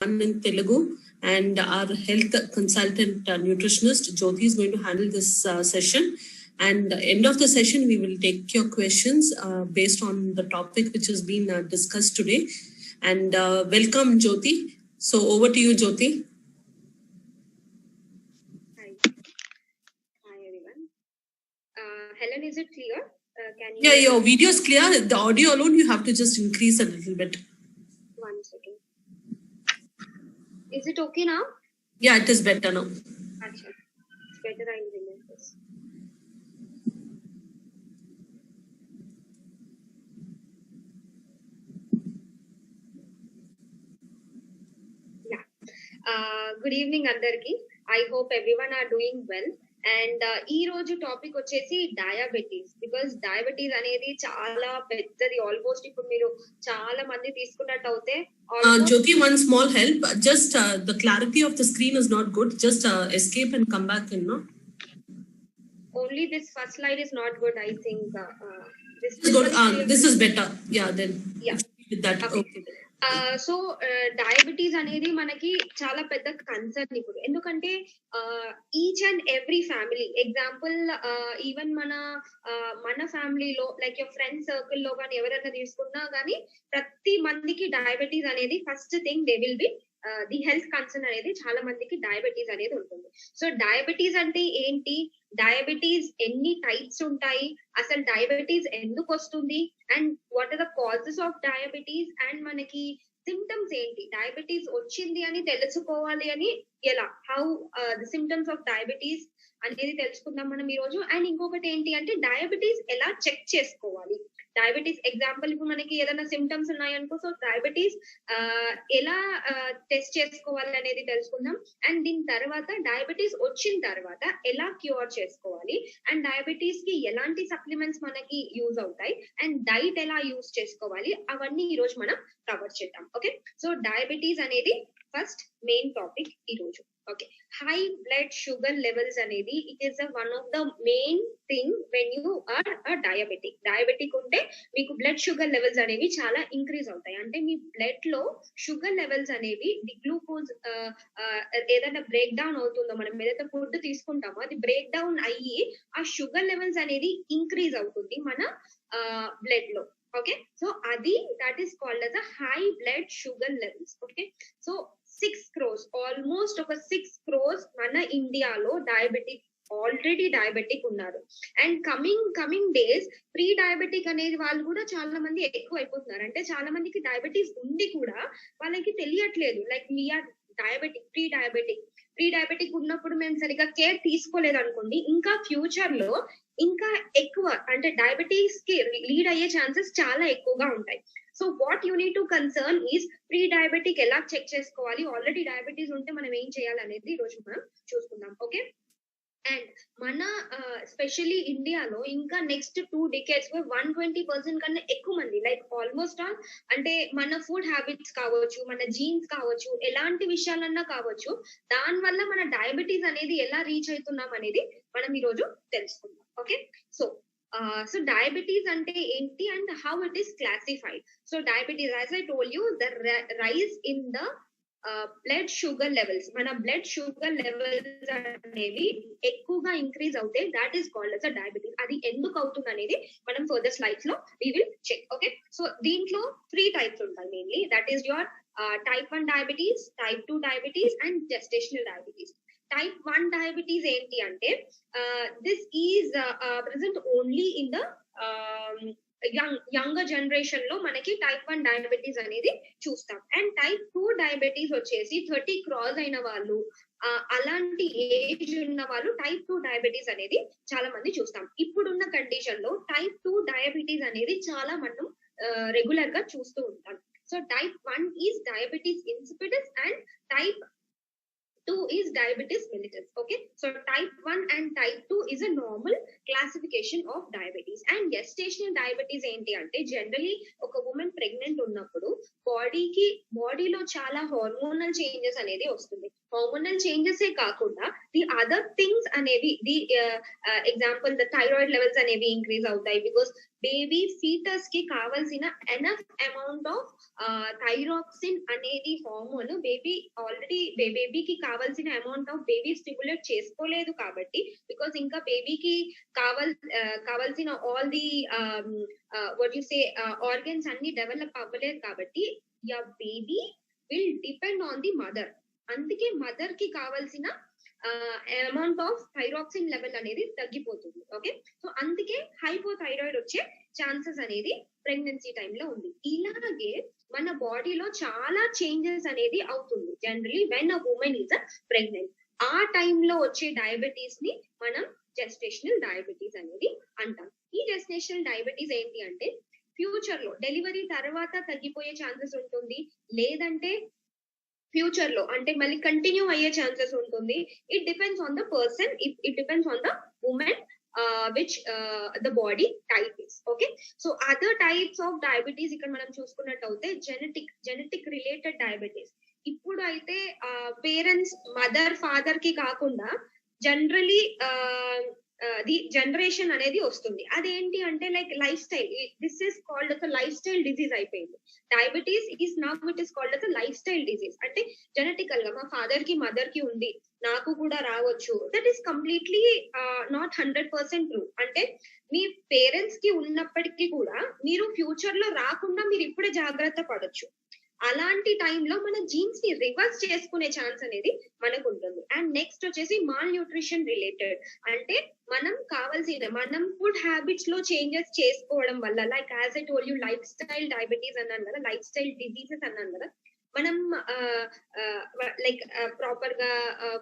in Telugu, and our health consultant nutritionist Jyoti is going to handle this session. And end of the session, we will take your questions based on the topic which has been discussed today. And welcome, Jyoti. So over to you, Jyoti. Hi everyone. Helen, is it clear? Can you? Yeah, your video is clear. The audio alone, you have to just increase a little bit. One second. Is it okay now? Yeah, it is better now. Achha. It's better I will remove this. Yeah. Good evening, Andarki. I hope everyone are doing well. And ఈ రోజు topic వచ్చేసి diabetes. Because diabetes అనేది చాలా పెద్దది. Almost ఇప్పుడు మీరు చాలా మంది తీసుకున్నట్టు అవుతే Jyoti, one small help. Just the clarity of the screen is not good. Just escape and come back in, no? Only this first slide is not good, I think. This is good. This is better. Yeah, then. Yeah. With that. Okay. So diabetes అనేది మనకి చాలా పెద్ద concern ఇప్పుడు. ఎందుకంటే each and every family, example even మన ఫ్యామిలీలో like your friend సర్కిల్లో కానీ ఎవరైనా తీసుకున్నా కానీ ప్రతి మందికి డయాబెటీస్ అనేది first thing they will be the health concern అనేది చాలా మందికి డయాబెటీస్ అనేది ఉంటుంది. సో డయాబెటీస్ అంటే ఏంటి, డయాబెటీస్ ఎన్ని టైప్స్ ఉంటాయి, అసలు డయాబెటీస్ ఎందుకు వస్తుంది, and what are the causes of diabetes, and మనకి సిమ్టమ్స్ ఏంటి, డయాబెటీస్ వచ్చింది అని తెలుసుకోవాలి అని ఎలా, how the symptoms of diabetes అనేది తెలుసుకుందాం మనం ఈ రోజు. అండ్ ఇంకొకటి ఏంటి అంటే డయాబెటీస్ ఎలా చెక్ చేసుకోవాలి. డయాబెటీస్ ఎగ్జాంపుల్ ఇప్పుడు మనకి ఏదైనా సిమ్టమ్స్ ఉన్నాయనుకో, సో డయాబెటీస్ ఎలా టెస్ట్ చేసుకోవాలి అనేది తెలుసుకుందాం. అండ్ దీని తర్వాత డయాబెటీస్ వచ్చిన తర్వాత ఎలా క్యూర్ చేసుకోవాలి, అండ్ డయాబెటీస్ కి ఎలాంటి సప్లిమెంట్స్ మనకి యూజ్ అవుతాయి, అండ్ డైట్ ఎలా యూజ్ చేసుకోవాలి, అవన్నీ ఈ రోజు మనం కవర్ చేద్దాం. ఓకే, సో డయాబెటీస్ అనేది ఫస్ట్ మెయిన్ టాపిక్ ఈ రోజు. Okay, high blood sugar levels అనేది it is one of the main thing when you are diabetic. Diabetic ఉంటే మీకు బ్లడ్ షుగర్ లెవెల్స్ అనేవి చాలా ఇంక్రీజ్ అవుతాయి. అంటే మీ బ్లడ్ లో షుగర్ లెవెల్స్ అనేవి ది గ్లూకోజ్ ఏదైనా బ్రేక్ డౌన్ అవుతుందో, మనం ఏదైతే ఫుడ్ తీసుకుంటామో అది బ్రేక్ డౌన్ అయ్యి ఆ షుగర్ లెవెల్స్ అనేది ఇంక్రీజ్ అవుతుంది మన బ్లడ్ లో. ఓకే, సో అది that is called as a high blood sugar levels. Okay, so 6 crores, almost ఒక 6 crores మన ఇండియాలో ఆల్రెడీ డయాబెటిక్ ఉన్నారు. And coming days pre diabetic అనేది వాళ్ళు కూడా చాలా మంది ఎక్కువ అయిపోతున్నారు. అంటే చాలా మందికి డయాబెటీస్ ఉంది కూడా వాళ్ళకి తెలియట్లేదు, like we're diabetic, pre diabetic ఉన్నప్పుడు మేము సరిగా కేర్ తీసుకోలేదు అనుకోండి, ఇంకా ఫ్యూచర్ లో ఇంకా ఎక్కువ అంటే డయాబెటీస్ కి లీడ్ అయ్యే ఛాన్సెస్ చాలా ఎక్కువగా ఉంటాయి. So what you need to concern is pre diabetic ఎలా చెక్ చేసుకోవాలి, ఆల్రెడీ డయాబెటీస్ ఉంటే మనం ఏం చేయాలి అనేది ఈ రోజు మనం చూసుకుందాం. ఓకే, అండ్ మన స్పెషల్లీ ఇండియాలో ఇంకా నెక్స్ట్ 2 decades 120% కన్నా ఎక్కువ మంది, లైక్ ఆల్మోస్ట్ ఆల్ అంటే మన ఫుడ్ హ్యాబిట్స్ కావచ్చు, మన జీన్స్ కావచ్చు, ఎలాంటి విషయాలన్నా కావచ్చు, దాని వల్ల మన డయాబెటీస్ అనేది ఎలా రీచ్ అవుతున్నాం అనేది మనం ఈ రోజు తెలుసుకుందాం. ఓకే, సో డయాబెటీస్ అంటే ఏంటి and how it is classified. So diabetes, as I told you, the rise in the blood sugar levels, మన బ్లడ్ షుగర్ లెవెల్స్ అనేవి ఎక్కువగా ఇంక్రీజ్ అవుతాయి, that is called as a diabetes. అది ఎందుకు అవుతుంది అనేది మనం ఫర్దర్ స్లైడ్స్ లో we will check. Okay, so దీంట్లో 3 టైప్స్ ఉంటాయి mainly, that is your type 1 diabetes, type 2 diabetes and gestational diabetes. Type 1 diabetes ఏంటి అంటే this is present only in the younger generation లో మనకి టైప్ 1 డయాబెటీస్ అనేది చూస్తాం. And type 2 diabetes వచ్చేసి 30 cross అయిన వాళ్ళు, అలాంటి ఏజ్ ఉన్న వాళ్ళు టైప్ 2 డయాబెటీస్ అనేది చాలా మంది చూస్తాం. ఇప్పుడున్న కండిషన్ లో టైప్ 2 డయాబెటీస్ అనేది చాలా మనం రెగ్యులర్ గా చూస్తూ ఉంటాం. So type 1 is diabetes insipidus and type 2 is diabetes mellitus. Okay, so type 1 and type 2 is a normal classification of diabetes. And gestational diabetes ఏంటి అంటే జనరలీ ఒక ఉమెన్ ప్రెగ్నెంట్ ఉన్నప్పుడు బాడీలో చాలా హార్మోనల్ చేంజెస్ అనేది వస్తుంది. హార్మోనల్ చేంజెస్ కాకుండా the other things అనేవి the example the thyroid levels అనేవి ఇంక్రీజ్ అవుతాయి బికాస్ బేబీ ఫీటస్ కి కావాల్సిన ఎనఫ్ అమౌంట్ ఆఫ్ థైరాక్సిన్ అనేది హార్మోన్ బేబీకి కావాల్సిన అమౌంట్ ఆఫ్ బేబీ స్టిమ్యులేట్ చేసుకోలేదు కాబట్టి బికాస్ ఇంకా బేబీకి కావాల్సిన all the what you say organs అన్ని డెవలప్ అవ్వలేదు కాబట్టి baby will depend on the mother. అందుకే మదర్ కి కావాల్సిన అమౌంట్ ఆఫ్ థైరాక్సిన్ లెవెల్ అనేది తగ్గిపోతుంది. ఓకే, సో అందుకే హైపోథైరాయిడ్ వచ్చే ఛాన్సెస్ అనేది ప్రెగ్నెన్సీ టైంలో ఉంది. ఇలాగే మన బాడీలో చాలా చేంజెస్ అనేది అవుతుంది generally when a women is pregnant. ఆ టైంలో వచ్చే డయాబెటీస్ ని మనం జెస్టేషనల్ డయాబెటీస్ అనేది అంటాం. ఈ జెస్టేషనల్ డయాబెటీస్ ఏంటి అంటే ఫ్యూచర్ లో డెలివరీ తర్వాత తగ్గిపోయే ఛాన్సెస్ ఉంటుంది, లేదంటే ఫ్యూచర్ లో అంటే మళ్ళీ కంటిన్యూ అయ్యే ఛాన్సెస్ ఉంటుంది. It depends on the person, it depends on the women which the body type is. Okay, so other types of diabetes ఇక్కడ మనం చూసుకున్నట్టయితే జెనెటిక్ రిలేటెడ్ డయాబెటీస్. ఇప్పుడు అయితే పేరెంట్స్ మదర్ ఫాదర్ కి కాకుండా జనరలీ ది జనరేషన్ అనేది వస్తుంది. అదేంటి అంటే like lifestyle, this is called as lifestyle disease అయిపోయింది. Diabetes is now it is called as lifestyle disease. అంటే జెనెటికల్ గా మా ఫాదర్ కి మదర్ కి ఉంది, నాకు కూడా రావచ్చు. That is completely not 100% true. అంటే మీ పేరెంట్స్ కి ఉన్నప్పటికీ కూడా మీరు ఫ్యూచర్ లో రాకుండా మీరు ఇప్పుడే జాగ్రత్త పడొచ్చు. అలాంటి టైంలో మన జీన్స్ ని రివర్స్ చేసుకునే ఛాన్స్ అనేది మనకు ఉంటుంది. అండ్ నెక్స్ట్ వచ్చేసి మాల్ న్యూట్రిషన్ రిలేటెడ్, అంటే మనం ఫుడ్ హ్యాబిట్స్ లో చేంజెస్ చేసుకోవడం వల్ల, like as I told you life style diabetes అన్నాను కదా, లైఫ్ స్టైల్ డిజీజెస్ అన్నాను కదా, మనం లైక్ ప్రాపర్ గా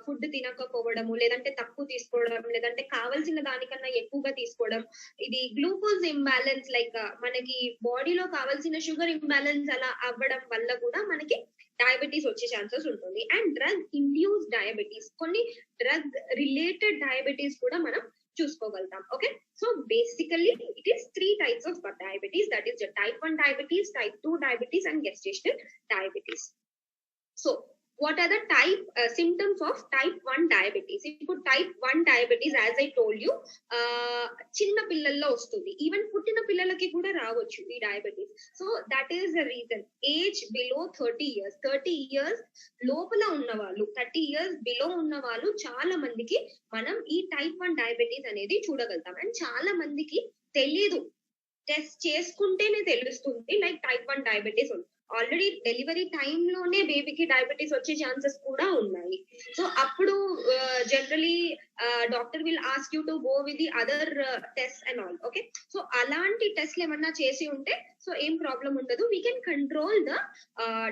ఫుడ్ తినకపోవడము, లేదంటే తక్కువ తీసుకోవడం, లేదంటే కావాల్సిన దానికన్నా ఎక్కువగా తీసుకోవడం, ఇది గ్లూకోజ్ ఇంబ్యాలెన్స్, లైక్ మనకి బాడీలో కావాల్సిన షుగర్ ఇంబ్యాలెన్స్ అలా అవ్వడం వల్ల కూడా మనకి డయాబెటీస్ వచ్చే ఛాన్సెస్ ఉంటుంది. అండ్ డ్రగ్ ఇండ్యూస్ డయాబెటీస్, కొన్ని డ్రగ్ రిలేటెడ్ డయాబెటీస్ కూడా మనం చూసుకోగలుగుతాం. Okay, so basically it is 3 types of diabetes, that is the type 1 diabetes, type 2 diabetes and gestational diabetes. So what are the symptoms of type 1 diabetes? ఇప్పుడు type 1 diabetes as I told you చిన్న పిల్లల్లో వస్తుంది, even పుట్టిన పిల్లలకి కూడా రావచ్చు ఈ diabetes. So that is the reason age below 30 years లోపల ఉన్న వాళ్ళు, 30 years బిలో ఉన్న వాళ్ళు చాలా మందికి మనం ఈ టైప్ 1 డయాబెటీస్ అనేది చూడగలుగుతాం. అండ్ చాలా మందికి తెలీదు, టెస్ట్ చేసుకుంటేనే తెలుస్తుంది లైక్ టైప్ 1 డయాబెటీస్ ఉంది. ఆల్రెడీ డెలివరీ టైంలోనే బేబీకి డయాబెటీస్ వచ్చే ఛాన్సెస్ కూడా ఉన్నాయి. సో అప్పుడు generally doctor will ask you to go with the other test and all. Okay, so అలాంటి టెస్ట్లు ఏమన్నా చేసి ఉంటే సో ఏం ప్రాబ్లం ఉండదు, we can control the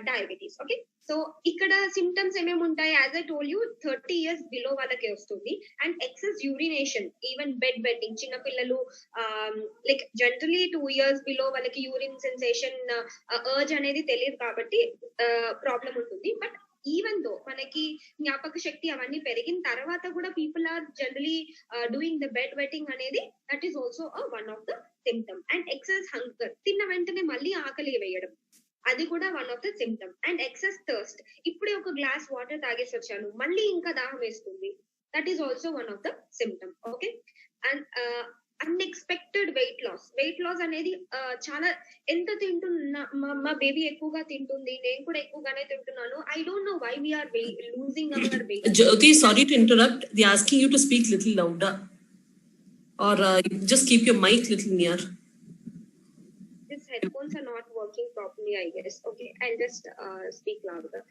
diabetes. Okay, so ఇక్కడ సిమ్టమ్స్ ఏమేమి ఉంటాయి, as I told you 30 years below వాళ్ళకి వస్తుంది. And excess urination, even bed vetting, చిన్నపిల్లలు లైక్ జనరలీ 2 years బిలో వాళ్ళకి యూరిన్ సెన్సేషన్ అర్జ్ అనేది తెలియదు కాబట్టి ప్రాబ్లం ఉంటుంది. బట్ ఈవెన్ దో మనకి జ్ఞాపక శక్తి అవన్నీ పెరిగిన తర్వాత కూడా people are generally doing the bed wetting అనేది, that is also one of the symptom. And excess hunger, తిన్న వెంటనే మళ్ళీ ఆకలి వేయడం, అది కూడా one of the symptom. And excess thirst, ఇప్పుడే ఒక గ్లాస్ వాటర్ తాగేసి వచ్చాను మళ్ళీ ఇంకా దాహం వేస్తుంది, that is also one of the symptom. Okay, and unexpected weight loss అనేది చాలా, ఎంత తింటున్నా మా బేబీ ఎక్కువగా తింటుంది, నేను కూడా ఎక్కువగానే తింటున్నాను, I don't know why we are losing our weight. Jyoti, sorry to interrupt, they are asking you to speak little louder or just keep your mic little near. These headphones are not working properly, I guess. Okay, I'll just speak louder.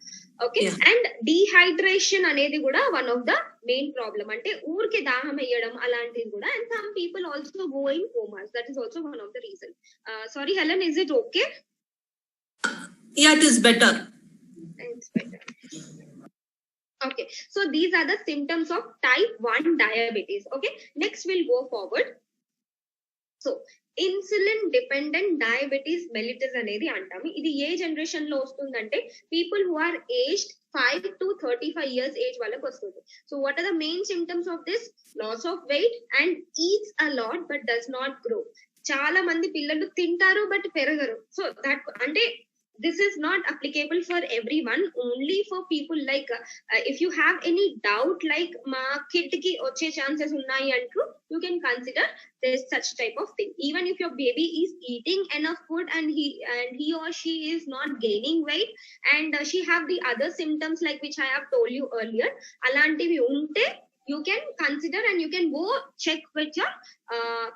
Okay, yeah. And dehydration అనేది కూడా one of the main problem, అంటే ఊరికే దాహం వేయడం అలాంటిది కూడా. And some people also go in comas, that is also one of the reason. Sorry Helen, is it okay? Yeah, it is better. It's better. Okay, so these are the symptoms of type 1 diabetes. Okay, next we'll go forward. So insulin dependent diabetes mellitus అనేది అంటాము. ఇది ఏ generation లో వస్తుందంటే people who are aged 5 to 35 years age వాళ్ళకి వస్తుంది. So what are the main symptoms of this? Loss of weight and eats a lot but does not grow. చాలా మంది పిల్లలు తింటారు బట్ పెరగరు. సో దట్ అంటే this is not applicable for everyone, only for people like if you have any doubt like ma kid ki వచ్చే chances ఉన్నాయి అంటూ you can consider this such type of thing. Even if your baby is eating enough food and he or she is not gaining weight and she have the other symptoms like which I have told you earlier, అలాంటివి ఉంటే you can consider and you can go check with your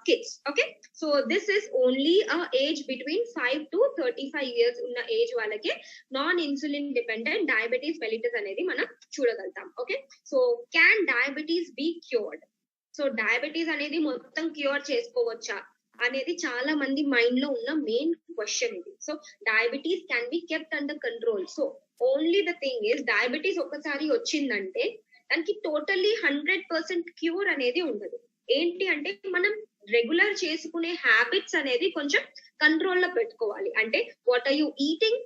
kids. Okay, so this is only a age between 5 to 35 years ఉన్న age వాళ్ళకి non insulin dependent diabetes mellitus అనేది మనం చూడగలుగుతాం. Okay, so can diabetes be cured? So diabetes అనేది మొత్తం cure చేసుకోవచ్చా అనేది చాలా మంది మైండ్ లో ఉన్న మెయిన్ క్వశ్చన్ ఇది. So diabetes can be kept under control. So only the thing is diabetes ఒకసారి వచ్చిందంటే దానికి టోటల్లీ 100% క్యూర్ అనేది ఉండదు. ఏంటి అంటే మనం రెగ్యులర్ చేసుకునే హ్యాబిట్స్ అనేది కొంచెం కంట్రోల్ లో పెట్టుకోవాలి. అంటే what are you eating,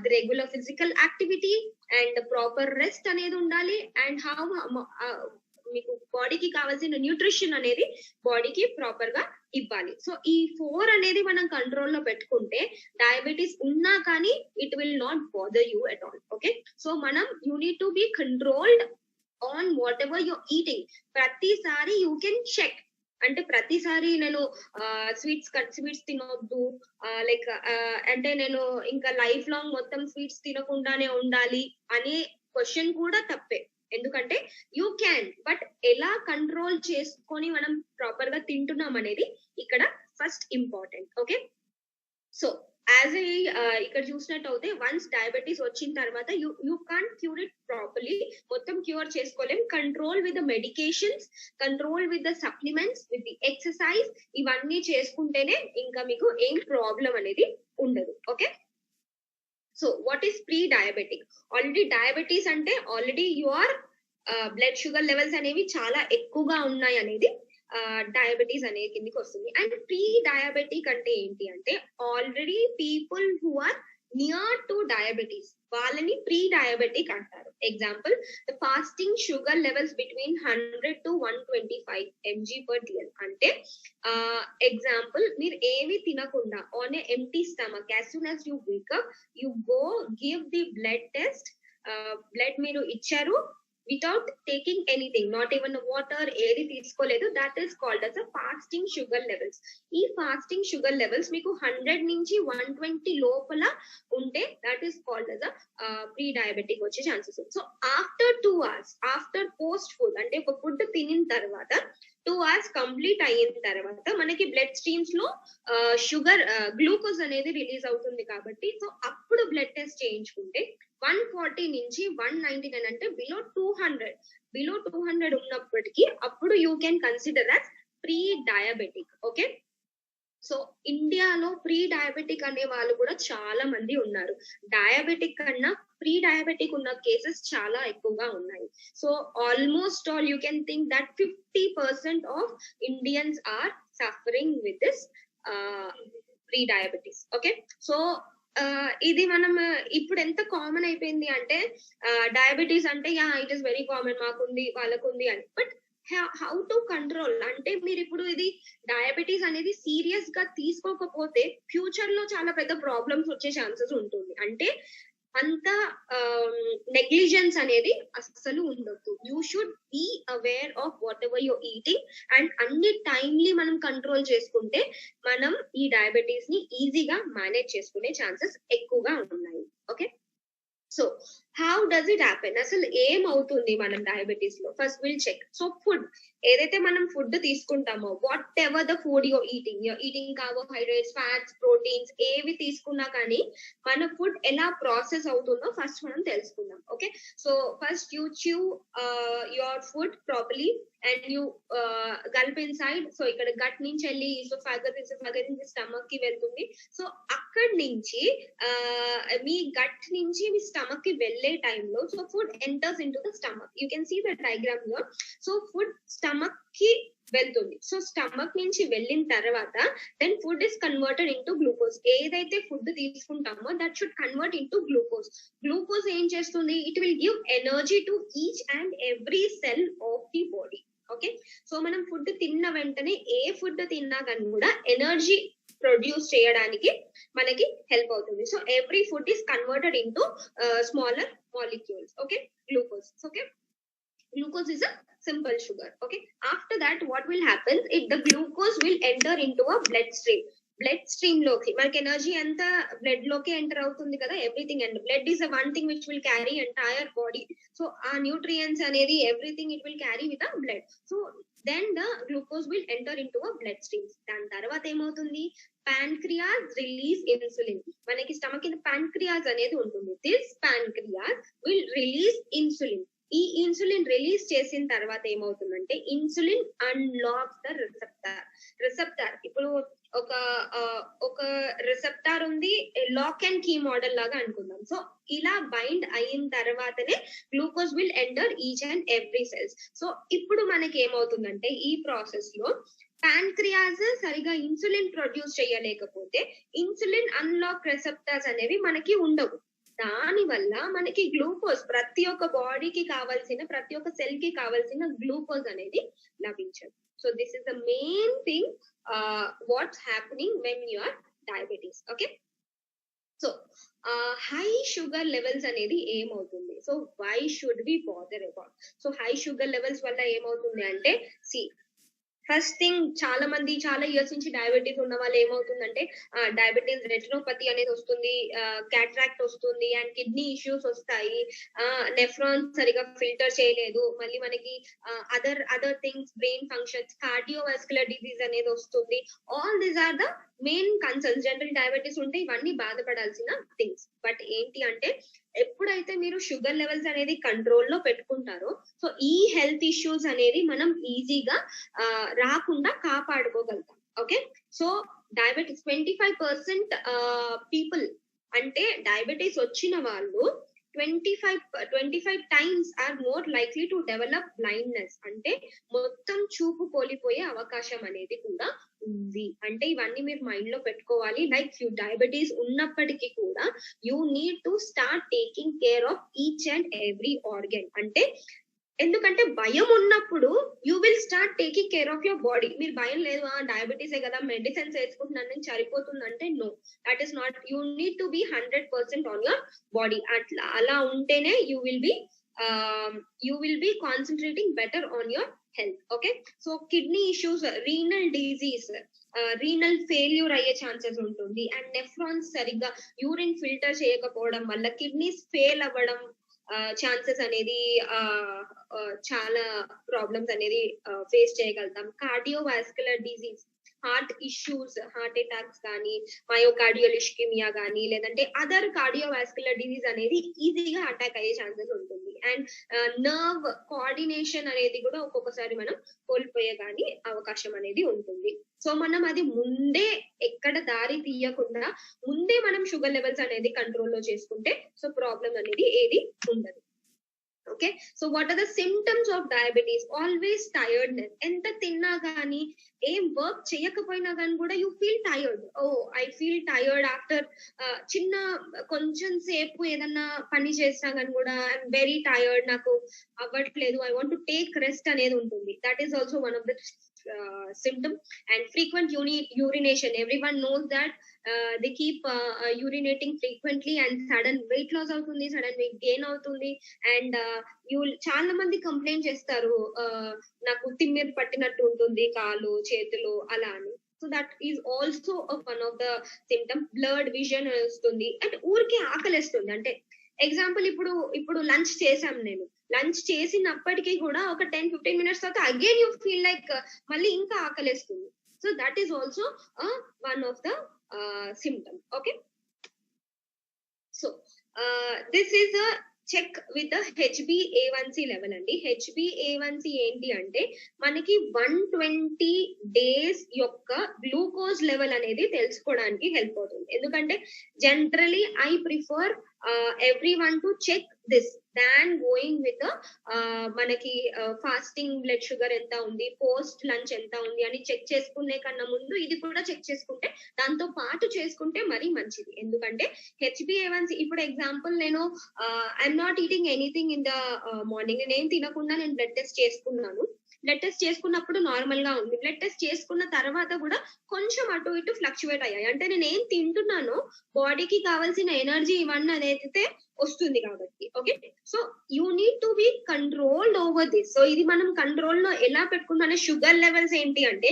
the regular physical activity and proper rest అనేది ఉండాలి. అండ్ హౌ మీకు బాడీకి కావాల్సిన న్యూట్రిషన్ అనేది బాడీకి ప్రాపర్ గా ఇవ్వాలి. సో ఈ 4 అనేది మనం కంట్రోల్ లో పెట్టుకుంటే డయాబెటీస్ ఉన్నా కానీ it will not bother you at all. Okay, so మనం you need to be controlled on whatever you're eating. ప్రతిసారి you can check. అంటే ప్రతిసారి నేను స్వీట్స్ తినొద్దు లైక్ అంటే నేను ఇంకా లైఫ్ లాంగ్ మొత్తం స్వీట్స్ తినకుండానే ఉండాలి అనే క్వశ్చన్ కూడా తప్పే. ఎందుకంటే యూ క్యాన్, బట్ ఎలా కంట్రోల్ చేసుకొని మనం ప్రాపర్ గా తింటున్నాం అనేది ఇక్కడ first important. Okay, so as ఇక్కడ చూసినట్టు అయితే వన్స్ డయాబెటీస్ వచ్చిన తర్వాత you can't cure it properly. మొత్తం క్యూర్ చేసుకోలేం. Control with the medications, control with the supplements, with the exercise, ఇవన్నీ చేసుకుంటేనే ఇంకా మీకు ఏం ప్రాబ్లం అనేది ఉండదు. Okay, so what is pre diabetic? Already diabetes అంటే already your blood sugar levels అనేవి చాలా ఎక్కువగా ఉన్నాయి అనేది డయాబెటీస్ అనే కిందికి వస్తుంది. అండ్ ప్రీ డయాబెటిక్ అంటే ఏంటి అంటే already people who are near to diabetes వాళ్ళని ప్రీ డయాబెటిక్ అంటారు. Example, the fasting sugar levels between 100 to 125 mg/dl. అంటే ఎగ్జాంపుల్, మీరు ఏవి తినకుండా on a empty stomach as soon as you wake up you go give the blood test. Blood మీరు ఇచ్చారు without taking anything, not even water, ఏది తీసుకోలేదు, that is called as a fasting sugar levels. ఈ fasting sugar levels మీకు 100 నుంచి 120 లోపల ఉంటే that is called as a pre diabetic వచ్చే chances. So after 2 hours, after post food అంటే ఒక ఫుడ్ తినిన తర్వాత 2 hours కంప్లీట్ అయిన తర్వాత మనకి బ్లడ్ స్ట్రీమ్స్ లో షుగర్ గ్లూకోజ్ అనేది రిలీజ్ అవుతుంది కాబట్టి సో అప్పుడు బ్లడ్ టెస్ట్ చేయించుకుంటే 140 నుంచి 199 అంటే బిలో 200 ఉన్నప్పటికీ అప్పుడు you can consider as pre diabetic. Okay, so ఇండియాలో ప్రీ డయాబెటిక్ అనే వాళ్ళు కూడా చాలా మంది ఉన్నారు. డయాబెటిక్ కన్నా ప్రీ డయాబెటిక్ ఉన్న కేసెస్ చాలా ఎక్కువగా ఉన్నాయి. So almost all you can think that 50% of Indians are suffering with this pre diabetes. Okay, so ఇది మనం ఇప్పుడు ఎంత కామన్ అయిపోయింది అంటే డయాబెటీస్ అంటే yeah it is very common, మాకుంది వాళ్ళకుంది అని. బట్ హౌ టు కంట్రోల్ అంటే మీరు ఇప్పుడు ఇది డయాబెటీస్ అనేది సీరియస్ గా తీసుకోకపోతే ఫ్యూచర్ లో చాలా పెద్ద ప్రాబ్లమ్స్ వచ్చే ఛాన్సెస్ ఉంటుంది. అంటే అంత నెగ్లిజెన్స్ అనేది అస్సలు ఉండొద్దు. You should be aware of whatever your eating and అన్ని టైమ్లీ మనం కంట్రోల్ చేసుకుంటే మనం ఈ డయాబెటీస్ ని ఈజీగా మేనేజ్ చేసుకునే ఛాన్సెస్ ఎక్కువగా ఉన్నాయి. Okay, so how does it happen? అసలు ఏమవుతుంది మనం డయాబెటీస్ లో? First will check. So food ఏదైతే మనం ఫుడ్ తీసుకుంటామో whatever the food your eating carbohydrates, fats, proteins ఏవి తీసుకున్నా కానీ మన ఫుడ్ ఎలా ప్రాసెస్ అవుతుందో ఫస్ట్ మనం తెలుసుకుందాం. Okay, so first you chew your food properly and you gulp inside. So ఇక్కడ గట్ నుంచి వెళ్ళి ఈసోఫాగస్ నుంచి స్టమక్ కి వెళ్తుంది. సో అక్కడి నుంచి మీ గట్ నుంచి మీ స్టమక్ కి వెళ్ళే టైంలో so food enters in to the stomach. You can see the diagram here. So food stomach కి వెళ్తుంది. సో స్టమక్ నుంచి వెళ్ళిన తర్వాత then food is converted into glucose. ఏదైతే ఫుడ్ తీసుకుంటామో that should convert into glucose. Glucose ఏం చేస్తుంది? It will give energy to each and every cell of the body. Okay, so మనం ఫుడ్ తిన్న వెంటనే ఏ ఫుడ్ తిన్నా కానీ కూడా ఎనర్జీ ప్రొడ్యూస్ చేయడానికి మనకి హెల్ప్ అవుతుంది. So every food is converted into smaller molecules. Okay, glucose. Okay, glucose is a simple sugar. Okay, after that what will happen, if the glucose will enter into a blood stream loki మనకి energy అంతా blood లోకి enter అవుతుంది కదా, everything. And blood is one thing which will carry entire body. So ఆ nutrients అనేది everything it will carry with a blood. So then the glucose will enter into a blood streams. దాని తర్వాత ఏమవుతుంది, pancreas release insulin. మనకి stomach కింద pancreas అనేది ఉంటుంది. This pancreas will release insulin. ఈ ఇన్సులిన్ రిలీజ్ చేసిన తర్వాత ఏమవుతుందంటే, ఇన్సులిన్ అన్లాక్స్ ద రిసెప్టార్. ఇప్పుడు ఒక రిసెప్టార్ ఉంది, లాక్ అండ్ కీ మోడల్ లాగా అనుకుందాం. సో ఇలా బైండ్ అయిన తర్వాతనే glucose will enter each and every cells. So ఇప్పుడు మనకి ఏమవుతుందంటే, ఈ ప్రాసెస్ లో ప్యాంక్రియాస్ సరిగా ఇన్సులిన్ ప్రొడ్యూస్ చేయలేకపోతే ఇన్సులిన్ అన్లాక్ రిసెప్టార్స్ అనేవి మనకి ఉండవు. దాని వల్ల మనకి గ్లూకోజ్, ప్రతి ఒక్క బాడీకి కావాల్సిన, ప్రతి ఒక్క సెల్ కి కావాల్సిన గ్లూకోజ్ అనేది లభించదు. So this is the main thing what's happening when you are diabetes. Okay, so high sugar levels అనేది ఏమవుతుంది, so why should we bother about. So high sugar levels వల్ల ఏమవుతుంది అంటే, ఫస్ట్ థింగ్, చాలా ఇయర్స్ నుంచి diabetes ఉన్న వాళ్ళు ఏమవుతుందంటే, డయాబెటీస్ రెటినోపతి అనేది వస్తుంది, క్యాట్రాక్ట్ వస్తుంది, అండ్ కిడ్నీ ఇష్యూస్ వస్తాయి, నెఫ్రాన్స్ సరిగా ఫిల్టర్ చేయలేదు, మళ్ళీ మనకి other things, brain functions, cardiovascular disease అనేది వస్తుంది. All these are the main concerns. General diabetes ఉంటే ఇవన్నీ బాధపడాల్సిన థింగ్స్. బట్ ఏంటి అంటే, ఎప్పుడైతే మీరు షుగర్ లెవెల్స్ అనేది కంట్రోల్లో పెట్టుకుంటారో, సో ఈ హెల్త్ ఇష్యూస్ అనేది మనం ఈజీగా రాకుండా కాపాడుకోగలుగుతాం. ఓకే, సో డయాబెటీస్ 25% పీపుల్, అంటే డయాబెటీస్ వచ్చిన వాళ్ళు 25 times are more likely to develop blindness. అంటే మొత్తం చూపు కోల్పోయే అవకాశం అనేది కూడా ఉంది. అంటే ఇవన్నీ మీరు మైండ్ లో పెట్టుకోవాలి. లైక్ యూ డయాబెటీస్ ఉన్నప్పటికీ కూడా you need to start taking care of each and every organ. అంటే ఎందుకంటే భయం ఉన్నప్పుడు you will start taking care of your body. మీరు భయం లేదు, డయాబెటీసే కదా, మెడిసిన్స్ వేసుకుంటున్నాను నేను సరిపోతుంది అంటే, no, that is not. You need to be 100% on your body. అలా ఉంటేనే you will be concentrating better on your health. Okay, so kidney issues, renal disease, renal failure అయ్యే ఛాన్సెస్ ఉంటుంది. అండ్ నెఫ్రాన్స్ సరిగ్గా urine filter చేయకపోవడం వల్ల kidneys fail అవ్వడం chances అనేది, చాలా ప్రాబ్లమ్స్ అనేది ఫేస్ చేయగలుగుతాం. Cardiovascular disease, heart issues, heart attacks కానీ, మయోకార్డియల్ ఇస్కిమియా కానీ, లేదంటే అదర్ కార్డియోవాస్కులర్ డిజీజ్ అనేది ఈజీగా అటాక్ అయ్యే ఛాన్సెస్ ఉంటుంది. అండ్ నర్వ్ కోఆర్డినేషన్ అనేది కూడా ఒక్కొక్కసారి మనం కోల్పోయే కానీ అవకాశం అనేది ఉంటుంది. సో మనం అది ముందే ఎక్కడ దారి తీయకుండా ముందే మనం షుగర్ లెవెల్స్ అనేది కంట్రోల్లో చేసుకుంటే సో ప్రాబ్లం అనేది ఏది ఉండదు. Okay, so what are the symptoms of diabetes? Always tiredness. ఎంత తిన్నా కానీ, ఏం వర్క్ చేయకపోయినా కానీ కూడా you feel tired. I feel tired after చిన్న కొంచెం సేపు ఏదన్నా పని చేసినా కానీ కూడా ఐఎమ్ వెరీ టైర్డ్, నాకు అవ్వట్లేదు, I want to take rest అనేది ఉంటుంది. That is also one of the symptom. And frequent urination, everyone knows that they keep urinating frequently and sudden weight loss అవుతుంది, sudden weight gain అవుతుంది. And చాలా మంది complaint చేస్తారు, నాకు తిమ్మిరి పట్టినట్టు ఉంటుంది కాలు చేతులు అలా అని. So that is also one of the symptom. Blurred vision వస్తుంది, అండ్ ఊరికే ఆకలిస్తుంది. అంటే ఎగ్జాంపుల్, ఇప్పుడు లంచ్ చేసాం, నేను లంచ్ చేసినప్పటికీ కూడా ఒక 10-15 minutes తర్వాత అగైన్ యూ ఫీల్ లైక్ మళ్ళీ ఇంకా ఆకలిస్తుంది. So that is also one of the symptom. Okay, so this is a check with HbA1c level అండి. HbA1c ఏంటి అంటే మనకి 120 days యొక్క గ్లూకోజ్ లెవెల్ అనేది తెలుసుకోవడానికి హెల్ప్ అవుతుంది. ఎందుకంటే generally I prefer everyone to check this than going with మనకి ఫాస్టింగ్ బ్లడ్ షుగర్ ఎంత ఉంది, పోస్ట్ లంచ్ ఎంత ఉంది అని చెక్ చేసుకునే కన్నా ముందు ఇది కూడా చెక్ చేసుకుంటే, దాంతో పాటు చేసుకుంటే మరీ మంచిది. ఎందుకంటే HbA1c, ఇప్పుడు ఎగ్జాంపుల్ నేను I'm not eating anything in the morning, నేను తినకుండా నేను బ్లడ్ టెస్ట్ చేసుకున్నాను, బ్లడ్ టెస్ట్ చేసుకున్నప్పుడు నార్మల్ గా ఉంది, బ్లడ్ టెస్ట్ చేసుకున్న తర్వాత కూడా కొంచెం అటు ఇటు ఫ్లక్చువేట్ అయ్యాయి. అంటే నేను ఏం తింటున్నానో బాడీకి కావాల్సిన ఎనర్జీ ఇవన్నీ అనేది వస్తుంది కాబట్టి. Okay, so you need to be controlled over this. So ఇది మనం కంట్రోల్ లో ఎలా పెట్టుకుంటాం? షుగర్ లెవెల్స్ ఏంటి అంటే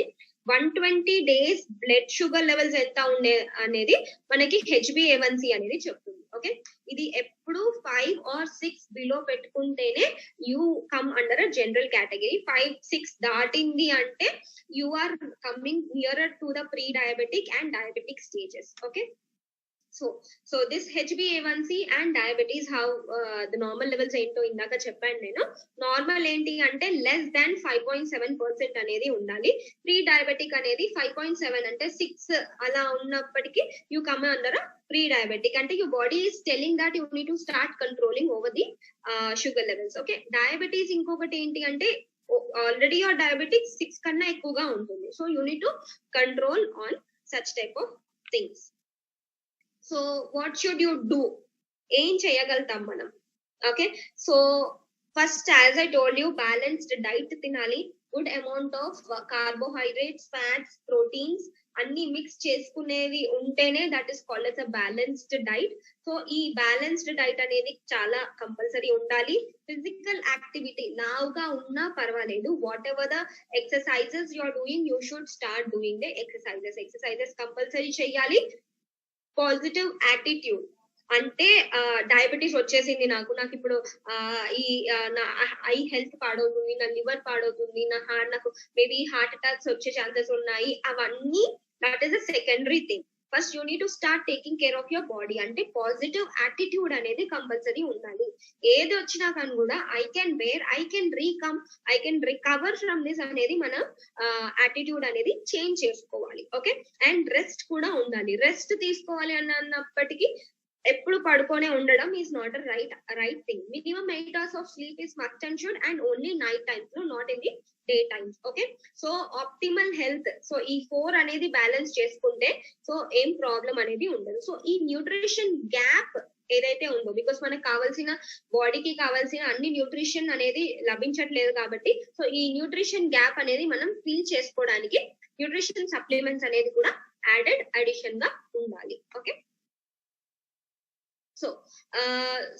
120 days బ్లడ్ షుగర్ లెవెల్స్ ఎంత ఉండే అనేది మనకి HbA1c అనేది చెప్తుంది. ఓకే, ఇది ఎప్పుడు 5 or 6 బిలో పెట్టుకుంటేనే you come under a general category. 5-6 దాటింది అంటే you are coming nearer to the pre diabetic and diabetic stages. Okay, so this HbA1c and diabetes, how the normal levels ఏంటో ఇందాక చెప్పాను నేను. నార్మల్ ఏంటి అంటే లెస్ దాన్ 5.7% అనేది ఉండాలి. ప్రీ డయాబెటిక్ అనేది 5.7 అంటే 6 అలా ఉన్నప్పటికీ you come under pre diabetic. అంటే your body is telling that you need to start controlling over the sugar levels. Okay, diabetes ఇంకొకటి ఏంటి అంటే ఆల్రెడీ యువర్ డయాబెటిక్ 6 కన్నా ఎక్కువగా ఉంటుంది. So you need to control on such type of things. So what should you do? ఏం చేయగలుగుతాం మనం? Okay, so first as I told you, balanced diet తినాలి. Good amount of carbohydrates, fats, proteins అన్ని mix చేసుకునేవి ఉంటేనే that is called as a balanced diet. So ఈ balanced diet అనేది చాలా కంపల్సరీ ఉండాలి. ఫిజికల్ యాక్టివిటీ లావుగా ఉన్నా పర్వాలేదు, whatever the exercises you are doing you should start doing the exercises compulsory చేయాలి. పాజిటివ్ యాటిట్యూడ్ అంటే డయాబెటీస్ వచ్చేసింది నాకు ఇప్పుడు ఈ నా ఐ హెల్త్ పాడవుతుంది, నా లివర్ పాడవుతుంది, నాకు మేబీ హార్ట్ అటాక్స్ వచ్చే ఛాన్సెస్ ఉన్నాయి, అవన్నీ that is a secondary thing. First you need to start taking care of your body. అంటే పాజిటివ్ యాటిట్యూడ్ అనేది కంపల్సరీ ఉండాలి. ఏది వచ్చినా కానీ కూడా I can bear, I can recover from this అనేది మన యాటిట్యూడ్ అనేది చేంజ్ చేసుకోవాలి. ఓకే, అండ్ రెస్ట్ కూడా ఉండాలి. రెస్ట్ తీసుకోవాలి అన్నప్పటికీ ఎప్పుడు పడుకోనే ఉండడం is not right thing. Minimum 8 hours of sleep is must and should, and only night times లో, not in the day times. Okay, so optimal health. So ఈ 4 అనేది బ్యాలెన్స్ చేసుకుంటే సో ఏం ప్రాబ్లం అనేది ఉండదు. సో ఈ న్యూట్రిషన్ గ్యాప్ ఏదైతే ఉందో, బికాస్ మనకు కావాల్సిన బాడీకి కావాల్సిన అన్ని న్యూట్రిషన్ అనేది లభించట్లేదు కాబట్టి, సో ఈ న్యూట్రిషన్ గ్యాప్ అనేది మనం ఫిల్ చేసుకోవడానికి న్యూట్రిషన్ సప్లిమెంట్స్ అనేది కూడా అడిషన్ గా ఉండాలి. ఓకే,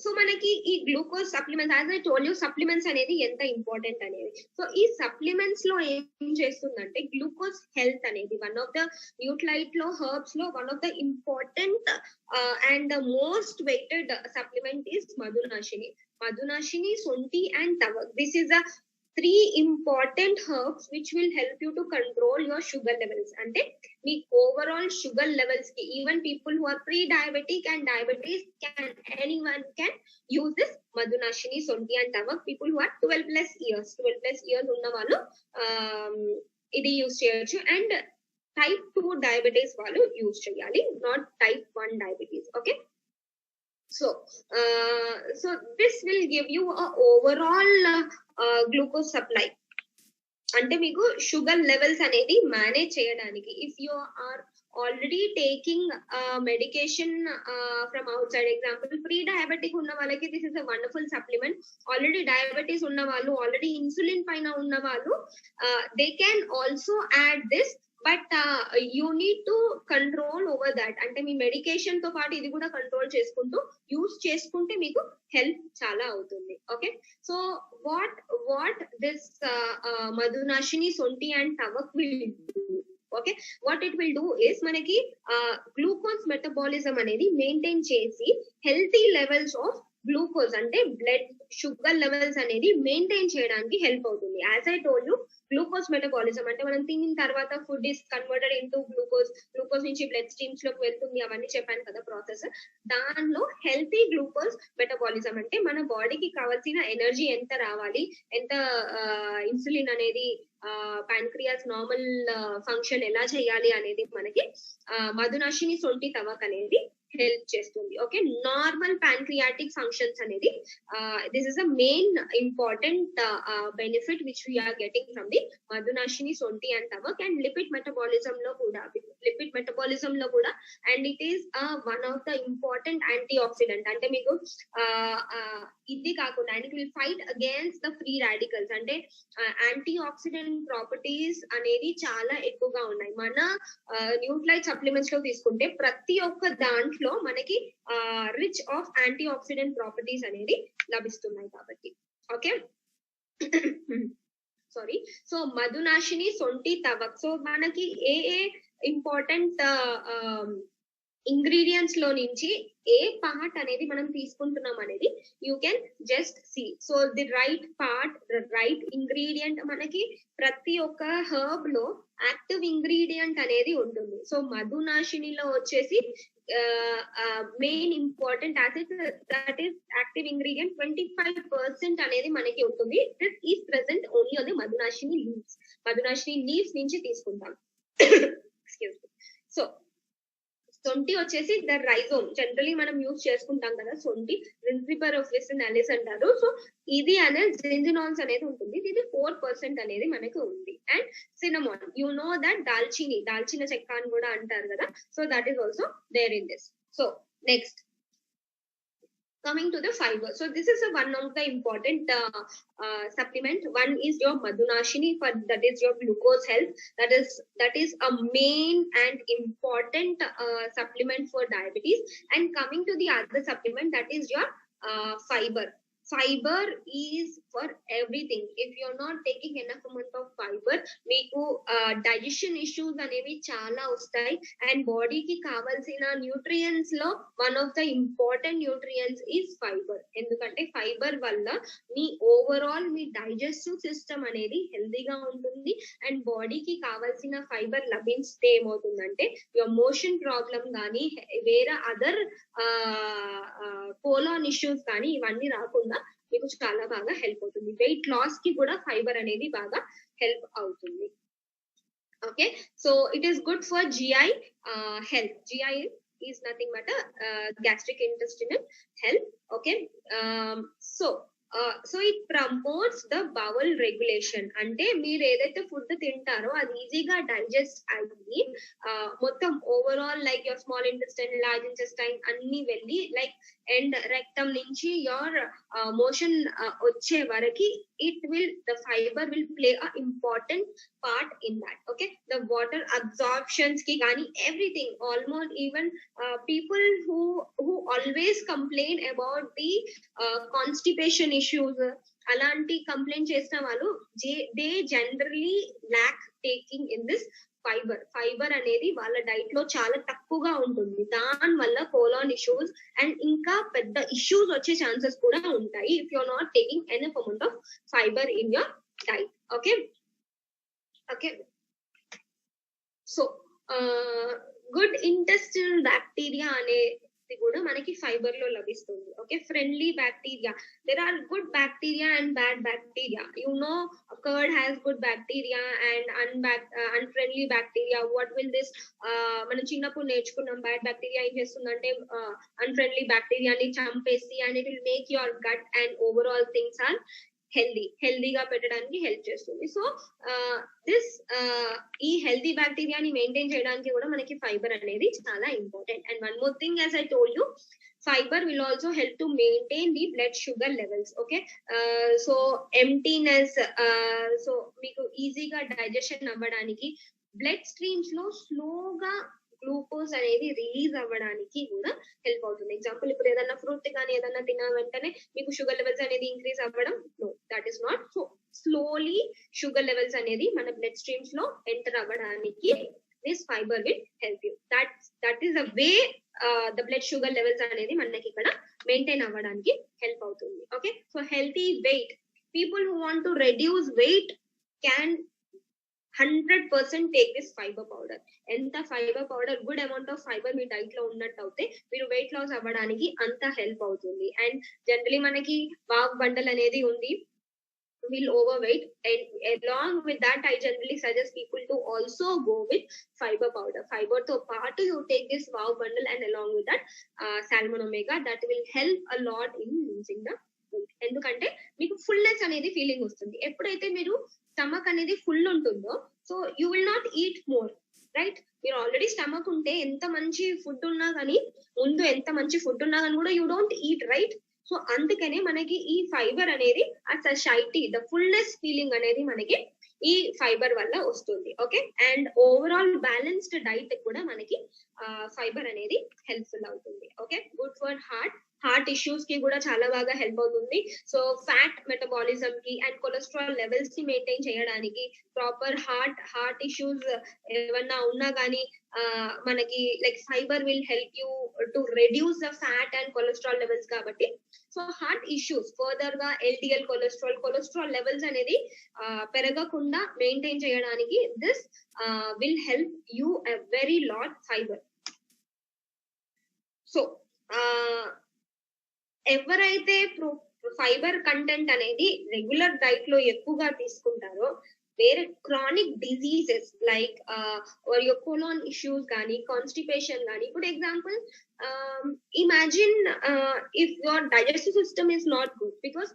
సో మనకి ఈ glucose supplements, as I told you, supplements అనేది ఎంత ఇంపార్టెంట్ అనేది. సో ఈ సప్లిమెంట్స్ లో ఏం చేస్తుందంటే గ్లూకోజ్ హెల్త్ అనేది వన్ ఆఫ్ ద న్యూట్రైట్ లో, హెర్బ్స్ లో one of the important and the most weighted supplement is Madhunashini, సొంటి and tavak. This is the 3 important herbs which will help you to control your sugar levels. అంటే మీ overall sugar levels కి, even people who are pre diabetic and diabetes anyone can use this Madhunashini, సొంటి and tavak. People who are 12+ years ఉన్న వాళ్ళు ఇది use చేయొచ్చు. And type 2 diabetes వాళ్ళు use చేయాలి, not type 1 diabetes. Okay, so this will give you a overall glucose supply. అంటే మీకు sugar levels అనేది మేనేజ్ చేయడానికి, if you are already taking medication from outside, example pre diabetic ఉన్న వాళ్ళకి this is a wonderful supplement. Already diabetes ఉన్న వాళ్ళు, already insulin పైన ఉన్న వాళ్ళు, they can also add this. But you need to control over that. అంటే మీ medication తో పాటు ఇది కూడా కంట్రోల్ చేసుకుంటూ యూజ్ చేసుకుంటే మీకు హెల్ప్ చాలా అవుతుంది. Okay, so what this Madhunashini, సొంటి and tavak will do. Okay, what it will do is మనకి గ్లూకోజ్ మెటబాలిజం అనేది మెయింటైన్ చేసి హెల్తీ లెవెల్స్ ఆఫ్ గ్లూకోజ్ అంటే బ్లడ్ షుగర్ లెవెల్స్ అనేది మెయింటైన్ చేయడానికి హెల్ప్ అవుతుంది. As I told you, glucose metabolism అంటే మనం తినిన తర్వాత food is converted into glucose నుంచి బ్లడ్ స్ట్రీమ్స్ లోకి వెళ్తుంది, అవన్నీ చెప్పాను కదా ప్రాసెస్. దానిలో హెల్తీ గ్లూకోజ్ మెటబాలిజం అంటే మన బాడీకి కావాల్సిన ఎనర్జీ ఎంత రావాలి, ఎంత ఇన్సులిన్ అనేది ప్యాంక్రియాస్ నార్మల్ ఫంక్షన్ ఎలా చేయాలి అనేది మనకి మధునాశిని, సొంటి తవక్ అనేది హెల్ప్ చేస్తుంది. ఓకే, నార్మల్ ప్యాంక్రియాటిక్ ఫంక్షన్స్ అనేది this is a main important benefit which we're getting from the మధునాశిని, సొంటి అండ్ తవక్. అండ్ లిపిడ్ మెటబాలిజం లో కూడా లిపిడ్ మెటబాలిజం లో కూడా, and it is one of the important antioxidant. అంటే మీకు ఇది కాకుండా and it will fight against the free radicals. అంటే యాంటీ ఆక్సిడెంట్ ప్రాపర్టీస్ అనేది చాలా ఎక్కువగా ఉన్నాయి. మన న్యూట్రైట్ సప్లిమెంట్స్ లో తీసుకుంటే ప్రతి ఒక్క దాంట్లో మనకి rich of anti oxidant properties అనేది లభిస్తున్నాయి కాబట్టి. Okay, sorry. సో మధునాశిని, సొంటి, తవక్. సో మనకి ఏ ఇంపార్టెంట్ ఇంగ్రీడియంట్స్ లో నుంచి ఏ పార్ట్ అనేది మనం తీసుకుంటున్నాం అనేది you can just see. So the right part, right ingredient, మనకి ప్రతి ఒక్క హర్బ్ లో యాక్టివ్ ఇంగ్రీడియంట్ అనేది ఉంటుంది. సో మధునాశినిలో వచ్చేసి main important acid that is active ingredient 25% అనేది మనకి ఉంటుంది. This is present only on the Madhunashini leaves. Madhunashini leaves నుంచి తీసుకుంటాం. Excuse me. సో సొంటి వచ్చేసి ద రైజోమ్, జనరలీ మనం యూజ్ చేసుకుంటాం కదా సొంటి, ప్రిన్సిపల్ ఆఫ్ విసినాలిస్ అంటారు. సో ఇది అనేది జింజినాల్స్ అనేది ఉంటుంది. ఇది 4% అనేది మనకు ఉంది. And cinnamon, you know that దాల్చిన చెక్క అని కూడా అంటారు కదా. So that is also there in this. So next coming to the fiber. So this is one of the important supplement. One is your Madhunashini, for that is your glucose health. That is a main and important supplement for diabetes. And coming to the other supplement, that is your fiber. Fiber is for everything. If you're not taking enough amount of fiber, మీకు digestion issues అనేవి చాలా వస్తాయి. And బాడీకి కావాల్సిన nutrients లో one of the important nutrients is fibre. ఎందుకంటే fibre వల్ల మీ overall మీ digestive system అనేది హెల్దీగా ఉంటుంది. అండ్ బాడీకి కావాల్సిన ఫైబర్ లభిస్తే ఏమవుతుందంటే యువర్ మోషన్ ప్రాబ్లం కానీ వేరే అదర్ కోలాన్ ఇష్యూస్ కానీ ఇవన్నీ రాకుండా మీకు చాలా బాగా హెల్ప్ అవుతుంది. వెయిట్ లాస్ కి కూడా ఫైబర్ అనేది బాగా హెల్ప్ అవుతుంది. Okay, so it is good for GI health. GI is nothing but gastric intestinal health. Okay, so it promotes the bowl regulation. అంటే మీరు ఏదైతే ఫుడ్ తింటారో అది ఈజీగా డైజెస్ట్ అయ్యి మొత్తం overall like your small intestine, large intestine అన్ని వెళ్ళి లైక్ అండ్ రెక్టమ్ నుంచి యువర్ మోషన్ వచ్చే వరకు the fiber will play a important part in that. Okay, the water absorptions ki gani everything, almost even people who always complain about the constipation issues, alanti complain chesina valu they generally lack taking in this fibre అనేది వాళ్ళ diet లో చాలా తక్కువగా ఉంటుంది. దాని వల్ల colon issues and ఇంకా పెద్ద ఇష్యూస్ వచ్చే ఛాన్సెస్ కూడా ఉంటాయి if you are not taking enough amount of fibre in your diet. Okay, so good intestinal bacteria అనేది కూడా మనకి ఫైబర్ లో లభిస్తుంది. Okay, friendly bacteria, there are good bacteria and bad bacteria. You know, curd has good bacteria and unfriendly bacteria. What will this మనం చిన్నప్పుడు నేర్చుకున్నాం, bad bacteria ఏం చేస్తుందంటే అన్ఫ్రెండ్లీ బ్యాక్టీరియాని చంపేసి and it will make your gut and overall things are హెల్దీగా పెట్టడానికి help చేస్తుంది. So ఈ హెల్దీ బ్యాక్టీరియాని మెయింటైన్ చేయడానికి కూడా మనకి ఫైబర్ అనేది చాలా important. And one more thing, as I told you, fiber will also help to maintain the blood sugar levels. Okay, so emptiness, so మీకు ఈజీగా డైజెషన్ అవ్వడానికి, బ్లడ్ స్ట్రీమ్స్ లో స్లోగా గ్లూకోజ్ అనేది రిలీజ్ అవ్వడానికి కూడా హెల్ప్ అవుతుంది. ఎగ్జాంపుల్, ఇప్పుడు ఏదన్నా ఫ్రూట్ కానీ ఏదన్నా తిన్న వెంటనే మీకు షుగర్ లెవెల్స్ అనేది ఇంక్రీజ్ అవ్వడం, no, that is not. So slowly sugar levels అనేది మన బ్లడ్ స్ట్రీమ్స్ లో ఎంటర్ అవ్వడానికి this fiber will help you. That is a way the blood sugar levels అనేది మనకి ఇక్కడ మెయింటైన్ అవ్వడానికి హెల్ప్ అవుతుంది. Okay, so healthy wait, people who want to reduce weight can 100% take this fiber powder. ఎంత fibre powder, good amount of fibre me diet లో ఉన్నట్టు అయితే మీరు వెయిట్ లాస్ అవ్వడానికి అంత హెల్ప్ అవుతుంది. అండ్ జనరలీ మనకి వావ్ బండల్ అనేది ఉంది, will overweight, and along with that I generally suggest people to also go with fiber powder. Fiber to part you take this wow bundle and along with that salmon omega, that will help a lot in losing the weight. ఎందుకంటే మీకు fullness అనేది feeling వస్తుంది ఎప్పుడైతే మీరు stomach అనేది full ఉంటుందో. So you will not eat more, right? మీరు already stomach ఉంటే ఎంత మంచి ఫుడ్ ఉన్నా కానీ ముందు ఎంత మంచి ఫుడ్ ఉన్నా కానీ కూడా you don't eat, right? So అందుకనే మనకి ఈ ఫైబర్ అనేది ఆ సొసైటీ ద ఫుల్నెస్ ఫీలింగ్ అనేది మనకి ఈ ఫైబర్ వల్ల వస్తుంది. Okay, and overall balanced diet కూడా మనకి ఫైబర్ అనేది హెల్ప్ఫుల్ అవుతుంది. Okay, good for heart issues కి కూడా చాలా బాగా హెల్ప్ అవుతుంది. సో ఫ్యాట్ మెటబాలిజం కి అండ్ కొలెస్ట్రాల్ లెవెల్స్ ని మెయింటైన్ చేయడానికి, ప్రాపర్ హార్ట్ ఇష్యూస్ ఏమన్నా ఉన్నా కానీ మనకి like fibre will help you to reduce the fat and cholesterol levels. కాబట్టి సో హార్ట్ ఇష్యూస్ ఫర్దర్ గా ఎల్డిఎల్ కొలెస్ట్రాల్ లెవెల్స్ అనేది పెరగకుండా మెయింటైన్ చేయడానికి this will help you a very lot fibre. So ఎవరైతే ఫైబర్ కంటెంట్ అనేది regular diet లో ఎక్కువగా తీసుకుంటారో వేరే chronic diseases like colon issues కానీ కాన్స్టిపేషన్ కానీ, ఇప్పుడు example imagine if your digestive system is not good, because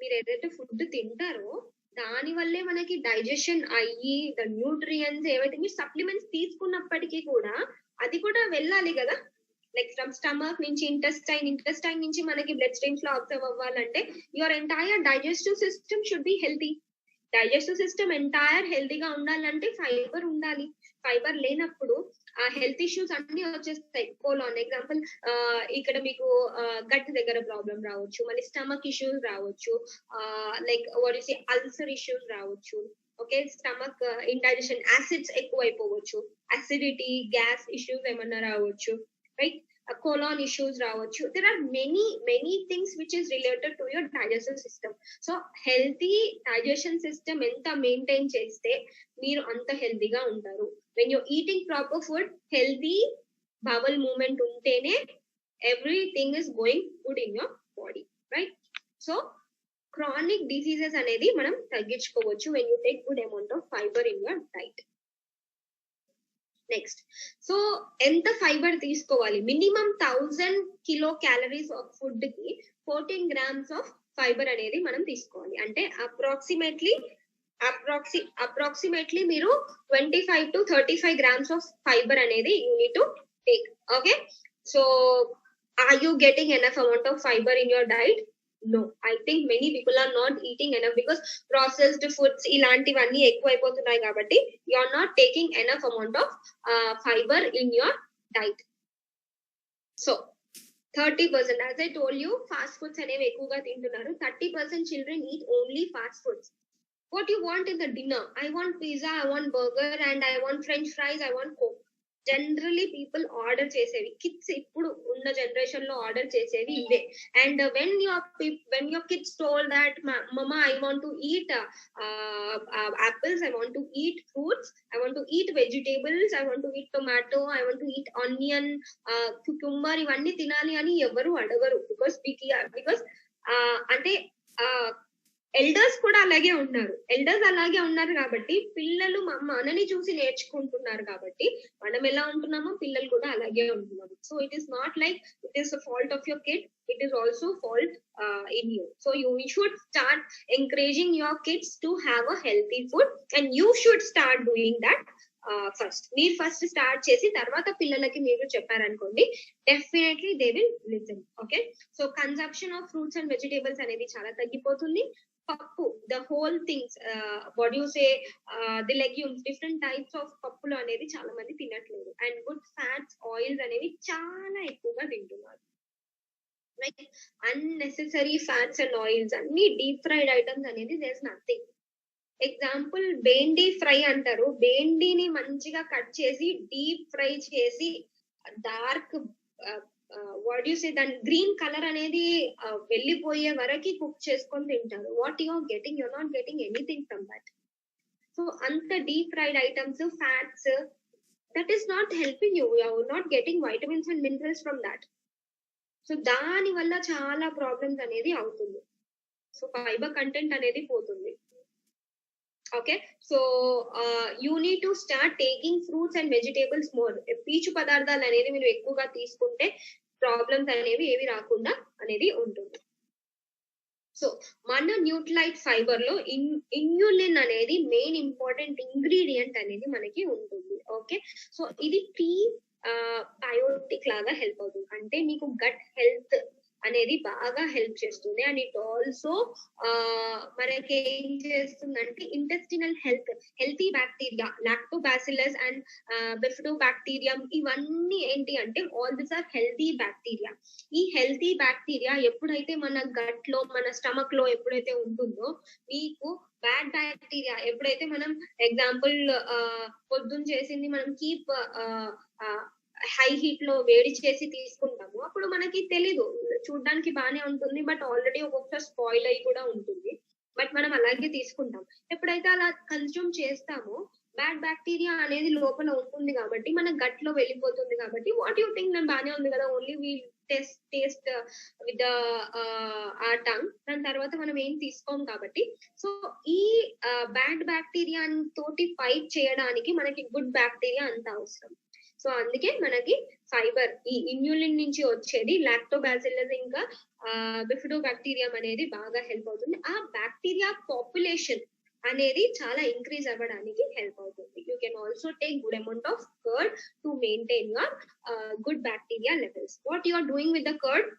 మీరు ఏదైతే ఫుడ్ తింటారో దాని వల్లే మనకి డైజెషన్ అయ్యి ద న్యూట్రియన్స్ ఏవైతే మీరు సప్లిమెంట్స్ తీసుకున్నప్పటికీ కూడా అది కూడా వెళ్ళాలి కదా, లైక్ ఫ్రమ్ స్టమక్ నుంచి ఇంటెస్టైన్ నుంచి మనకి బ్లడ్ స్ట్రీమ్స్ లో అబ్జర్వ్ అవ్వాలంటే your entire digestive system should be healthy. Digestive system entire హెల్తీగా ఉండాలంటే ఫైబర్ ఉండాలి. ఫైబర్ లేనప్పుడు ఆ హెల్త్ ఇష్యూస్ అన్ని వచ్చేస్తాయి. కోలాన్ ఎగ్జాంపుల్, ఇక్కడ మీకు గట్ దగ్గర ప్రాబ్లం రావచ్చు, మళ్ళీ స్టమక్ ఇష్యూస్ రావచ్చు, like what you say ulcer issues రావచ్చు. ఓకే, స్టమక్ ఇండైజెషన్, యాసిడ్స్ ఎక్కువ అయిపోవచ్చు, అసిడిటీ గ్యాస్ ఇష్యూస్ ఏమన్నా రావచ్చు, రైట్? colon issues రావచ్చు. There are many things which is related to your digestive system. So healthy digestion system ఎంత maintain చేస్తే మీరు అంత హెల్తీగా ఉంటారు. when you're eating proper food, healthy bowel movement ఉంటేనే everything is going good in your body, right? So chronic diseases అనేది మనం తగ్గించుకోవచ్చు when you take good amount of fiber in your diet. Next, so ఎంత fibre తీసుకోవాలి? Minimum 1000 kilo calories of food కి 14 grams of fibre అనేది మనం తీసుకోవాలి. అంటే అప్రాక్సిమేట్లీ మీరు 25 to 35 గ్రామ్స్ ఆఫ్ ఫైబర్ అనేది you need to take. Okay, so are you getting enough amount of fibre in your diet? No, I think many people are not eating enough because processed foods ఇలాంటివన్నీ ఎక్కువైపోతున్నాయి కాబట్టి you are not taking enough amount of fiber in your diet. So 30%, as I told you, fast foods అనేవి ఎక్కువగా తింటున్నారు. 30% children eat only fast foods. What you want in the dinner? I want pizza, I want burger, and I want french fries, I want coke. Generally people order చేసేవి, kids ఇప్పుడు ఉన్న generation లో order చేసేవి ఇవే. And when your kids told that mamma I want to eat apples, I want to eat fruits, I want to eat vegetables, I want to eat tomato, I want to eat onion, cucumber, ఇవన్నీ తినాలి అని ఎవరు అడగరు. Because అంటే elders కూడా అలాగే ఉన్నారు కాబట్టి పిల్లలు మనని చూసి నేర్చుకుంటున్నారు కాబట్టి మనం ఎలా ఉంటున్నామో పిల్లలు కూడా అలాగే ఉంటున్నారు. So it is not like it is the fault of your kid, it is also fault in you. So you should start encouraging your kids to have a healthy food, and you should start doing that first. మీరు first start చేసి తర్వాత పిల్లలకి మీరు చెప్పారనుకోండి, definitely they will listen. Okay, so consumption of fruits and vegetables అనేది చాలా తగ్గిపోతుంది. పప్పు, the whole things, what you say, the legumes, different types of పప్పులు అనేది చాలా మంది తినట్లేదు. అండ్ గుడ్ ఫ్యాట్స్, ఆయిల్స్ అనేవి చాలా ఎక్కువగా తింటున్నారు. Like unnecessary fats and oils, అన్ని డీప్ ఫ్రైడ్ ఐటమ్స్ అనేది there is nothing. Example bhindi fry అంటారు. బేండిని మంచిగా కట్ చేసి డీప్ ఫ్రై చేసి డార్క్ వాట్ యు సే దాని గ్రీన్ కలర్ అనేది వెళ్ళిపోయే వరకు కుక్ చేసుకొని తింటారు. What you are getting? You are not getting anything from that. So అంత deep fried items, fats, that is not helping you. You are not getting vitamins and minerals from that. So దాని వల్ల చాలా problems అనేది అవుతుంది. So fibre content అనేది పోతుంది. Okay, so you need to start taking fruits and vegetables more. పీచు పదార్థాలు అనేది మీరు ఎక్కువగా తీసుకుంటే ప్రాబ్లమ్స్ అనేవి ఏవి రాకుండా అనేది ఉంటుంది. సో మన న్యూట్లైట్ ఫైబర్ లో ఇన్యులిన్ అనేది మెయిన్ ఇంపార్టెంట్ ఇంగ్రీడియంట్ అనేది మనకి ఉంటుంది. ఓకే, సో ఇది బయోటిక్ లాగా హెల్ప్ అవుతుంది. అంటే మీకు గట్ హెల్త్ అనేది బాగా హెల్ప్ చేస్తుంది. అండ్ ఇట్ ఆల్సో మనకి ఏం చేస్తుందంటే intestinal healthy bacteria, lactobacillus and bifidobacterium, ఇవన్నీ ఏంటి అంటే all this are healthy bacteria. ఈ హెల్తీ బ్యాక్టీరియా ఎప్పుడైతే మన గట్ లో, మన స్టమక్ లో ఎప్పుడైతే ఉంటుందో, మీకు బ్యాడ్ బ్యాక్టీరియా ఎప్పుడైతే మనం ఎగ్జాంపుల్ పొద్దున్న చేసింది మనం కీప్ హై హీట్ లో వేడి చేసి తీసుకుంటాము, అప్పుడు మనకి తెలీదు, చూడడానికి బానే ఉంటుంది బట్ ఆల్రెడీ ఒక్కొక్కసారి స్పాయిల్ అయి కూడా ఉంటుంది, బట్ మనం అలాగే తీసుకుంటాం. ఎప్పుడైతే అలా కన్స్యూమ్ చేస్తామో బ్యాడ్ బ్యాక్టీరియా అనేది లోపల ఉంటుంది కాబట్టి మన గట్ లో వెళ్ళిపోతుంది. కాబట్టి వాట్ యూ థింక్, నేను బానే ఉంది కదా, ఓన్లీ వీ టేస్ట్ విత్ ఆ టంగ్, దాని తర్వాత మనం ఏం తీసుకోం కాబట్టి. సో ఈ బ్యాడ్ బ్యాక్టీరియా తోటి ఫైట్ చేయడానికి మనకి గుడ్ బ్యాక్టీరియా అంత అవసరం. సో అందుకే మనకి ఫైబర్ ఈ ఇన్యులిన్ నుంచి వచ్చేది లాక్టోబాసిల్లస్ ఇంకా బిఫిడోబాక్టీరియం అనేది బాగా హెల్ప్ అవుతుంది. ఆ బ్యాక్టీరియా పాపులేషన్ అనేది చాలా ఇంక్రీజ్ అవ్వడానికి హెల్ప్ అవుతుంది. You can also take good amount of curd to maintain your good bacteria levels. What you are doing with the curd,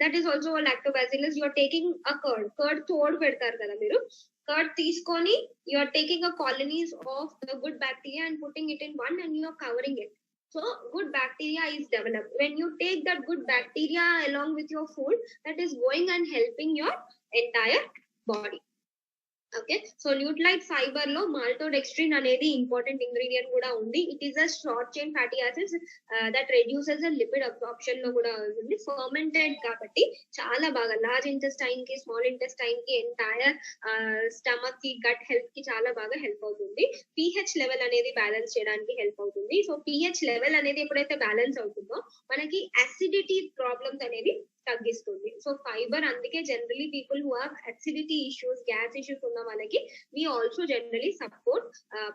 that is also a lactobacillus. You are taking a curd తోడు పెడతారు కదా మీరు, curd తీసుకొని you are taking a colonies of the good bacteria and putting it in one and you are covering it. So good bacteria is developed. When you take that good bacteria along with your food, that is going and helping your entire body. Okay, so Nutrilite fibre లో maltodextrin అనేది important ingredient కూడా ఉంది. It is a short chain fatty acids that reduces lipid absorption లో కూడా ఉంది. Fermented కాబట్టి చాలా బాగా లార్జ్ ఇంటెస్టైన్ కి, స్మాల్ ఇంటెస్టైన్ కి, ఎంటైర్ స్టమక్ కి, గట్ హెల్త్ కి చాలా బాగా హెల్ప్ అవుతుంది. pH లెవెల్ అనేది బ్యాలెన్స్ చేయడానికి హెల్ప్ అవుతుంది. సో pH లెవెల్ అనేది ఎప్పుడైతే బ్యాలెన్స్ అవుతుందో మనకి అసిడిటీ ప్రాబ్లమ్స్ అనేది తగ్గిస్తుంది. సో ఫైబర్ అందుకే generally people who have acidity issues, gas issues ఉన్న వాళ్ళకి we also generally support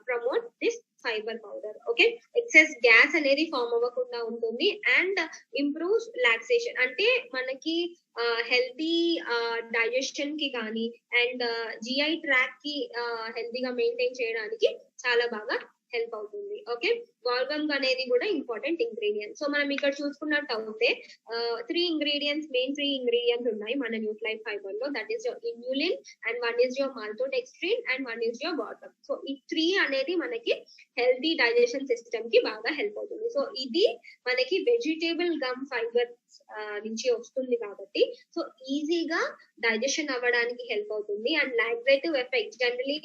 promote this fiber powder. Okay, excess gas అనేది ఫామ్ అవ్వకుండా ఉంటుంది అండ్ ఇంప్రూవ్స్ రిలాక్సేషన్. అంటే మనకి హెల్తీ డైజెషన్ కి కానీ అండ్ జిఐ ట్రాక్ కి హెల్తీగా మెయింటైన్ చేయడానికి చాలా బాగా హెల్ప్ అవుతుంది. ఓకే, గాల్గమ్ అనేది కూడా ఇంపార్టెంట్ ఇంగ్రీడియంట్. సో మనం ఇక్కడ చూసుకున్నట్టు అయితే 3 ఇంగ్రీడియంట్స్, మెయిన్ 3 ఇంగ్రీడియంట్స్ ఉన్నాయి మన న్యూట్లైట్ ఫైబర్ లో. That is your inulin and one is your maltodextrin and one is your guar gum. So ఈ 3 అనేది మనకి హెల్తీ డైజెషన్ సిస్టమ్ కి బాగా హెల్ప్ అవుతుంది. సో ఇది మనకి వెజిటేబుల్ గమ్ ఫైబర్ నుంచి వస్తుంది కాబట్టి సో ఈజీగా డైజెషన్ అవ్వడానికి హెల్ప్ అవుతుంది. అండ్ లాక్సేటివ్ ఎఫెక్ట్, జనరలీ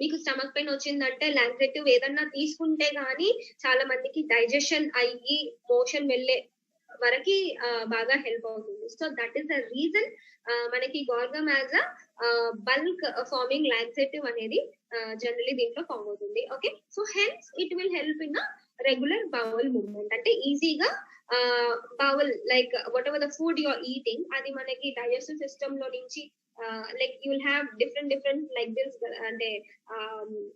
మీకు స్టమక్ పెయిన్ వచ్చిందంటే లాక్సేటివ్ ఏదన్నా తీసుకుంటే గానీ చాలా మందికి డైజెషన్ అయ్యి మోషన్ వెళ్ళే వరకు బాగా హెల్ప్ అవుతుంది. So that is the reason మనకి guar gum as a bulk forming laxative అనేది జనరలీ దీంట్లో ఫామ్ అవుతుంది. Okay, so hence it will help in regular bowel movement. అంటే ఈజీగా bowel like whatever the food you are eating అది మనకి digestive system లో నుంచి like you will have different like this అంటే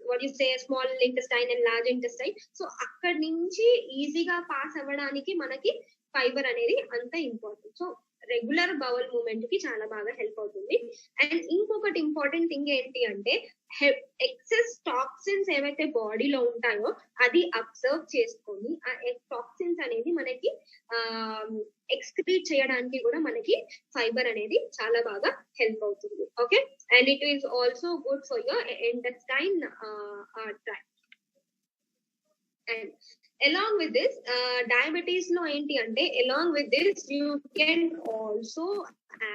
what you say small intestine and large intestine. So అక్కడ నుంచి ఈజీగా పాస్ అవ్వడానికి మనకి ఫైబర్ అనేది అంత important. So regular bowel movement కి చాలా బాగా హెల్ప్ అవుతుంది. అండ్ ఇంకొకటి ఇంపార్టెంట్ థింగ్ ఏంటి అంటే ఎక్సెస్ టాక్సిన్స్ ఏవైతే బాడీలో ఉంటాయో అది అబ్జర్వ్ చేసుకొని ఆ టాక్సిన్స్ అనేది మనకి ఎక్స్క్రీట్ చేయడానికి కూడా మనకి ఫైబర్ అనేది చాలా బాగా హెల్ప్ అవుతుంది. Okay, and it is also good for your intestine tract. And along with this diabetes lo enti ante along with this you can also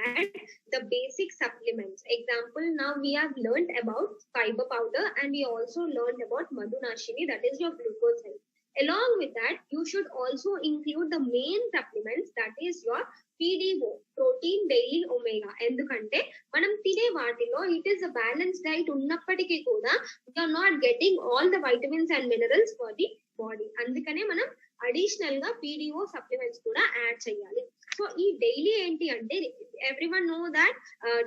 add the basic supplements. Example, now we have learned about fiber powder and we also learned about madhunashini, that is your glucose health. Along with that you should also include the main supplements, that is your PDO, protein daily omega. ఎందుకంటే మనం తినే వాటిలో it is a balance diet ఉన్నప్పటికీ కూడా we are not getting all the vitamins and minerals for the body. అందుకనే మనం additional గా PDO supplements కూడా యాడ్ చేయాలి. సో ఈ డైలీ ఏంటి అంటే everyone know that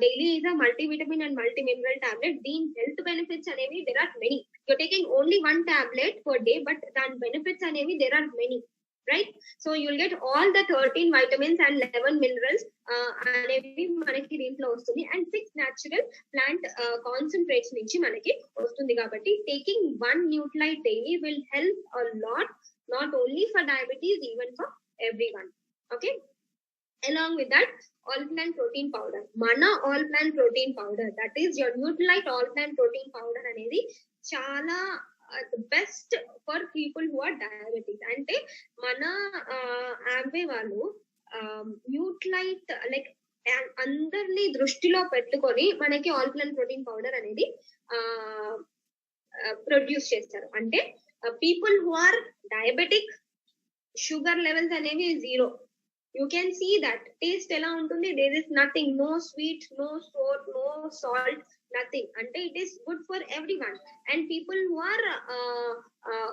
daily is a multivitamin and multimineral tablet. దీని హెల్త్ బెనిఫిట్స్ అనేవి there are many. You're taking only one tablet per day but దాని బెనిఫిట్స్ అనేవి there are many. right? So you'll get all the 13 vitamins and 11 minerals అనేవి మనకి దీంట్లో వస్తుంది and 6 natural plant concentrates నుంచి మనకి వస్తుంది కాబట్టి taking 1 Nutrilite daily will help a lot, not only for diabetes, even for everyone. Okay, along with that all plant protein powder, mana all plant protein powder, that is your Nutralite all plant protein powder అనేది చాలా best for people who are diabetic. అంటే మన ఆంబే వాళ్ళు న్యూట్లైట్ like అందరినీ దృష్టిలో పెట్టుకొని మనకి all plant protein powder అనేది ప్రొడ్యూస్ చేస్తారు. అంటే people who are diabetic, sugar levels అనేవి 0, you can see that taste ఎలా ఉంటుంది, there is nothing, no sweet, no sour, no salt, nothing. అంటే it is good for everyone. And people who are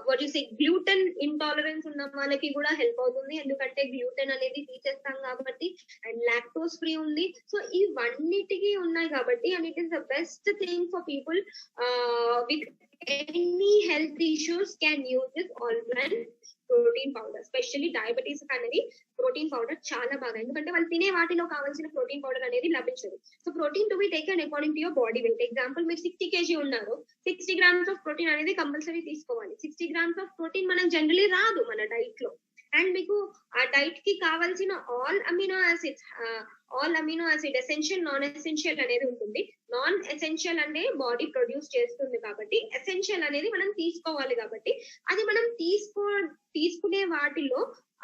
what you say gluten intolerance ఉన్న వాళ్ళకి కూడా help అవుతుంది, ఎందుకంటే gluten అనేది తీసేస్తాం కాబట్టి, అండ్ లాక్టోస్ ఫ్రీ ఉంది. సో ఇవన్నిటికీ ఉన్నాయి కాబట్టి, and it is the best thing for people with any health issues can use this all plant protein powder. Specially diabetes అనేది ప్రోటీన్ పౌడర్ చాలా బాగా, ఎందుకంటే వాళ్ళు తినే వాటిలో కావాల్సిన ప్రోటీన్ పౌడర్ అనేది లభించదు. So protein to be taken according to your body weight. Example మీరు 60 kg ఉన్నారు, 60 grams ఆఫ్ ప్రోటీన్ అనేది కంపల్సరీ తీసుకోవాలి. 60 grams ఆఫ్ ప్రోటీన్ మనకు జనరలీ రాదు మన డైట్ లో. అండ్ మీకు ఆ డైట్ కి కావాల్సిన all amino acid essential, non essential అనేది ఉంటుంది. నాన్ ఎసెన్షియల్ అంటే బాడీ ప్రొడ్యూస్ చేస్తుంది కాబట్టి, ఎసెన్షియల్ అనేది మనం తీసుకోవాలి కాబట్టి, అది మనం తీసుకునే వాటిలో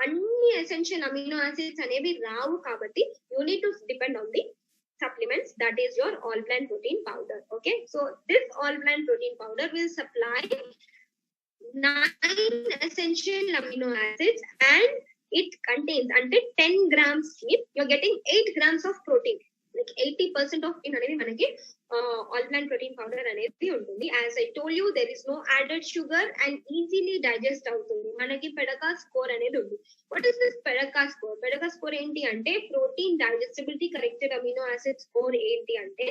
అన్ని ఎసెన్షియల్ అమినో యాసిడ్స్ అనేవి రావు కాబట్టి you need to depend on the supplements, that is your all plant protein powder. Okay, so this all plant protein powder will supply 9 essential amino acids and it contains అంటే 10 grams sleep, you're getting 8 grams of protein, like 80% of in అనేది మనకి all plant protein powder అనేది ఉంటుంది. As I told you, there is no added sugar and easily digest అవుతుంది. మనకి పెడకా score అనేది ఉంది. What is this PDCAAS score? PDCAAS score ఏంటి అంటే protein digestibility corrected amino acid score ఏంటి అంటే,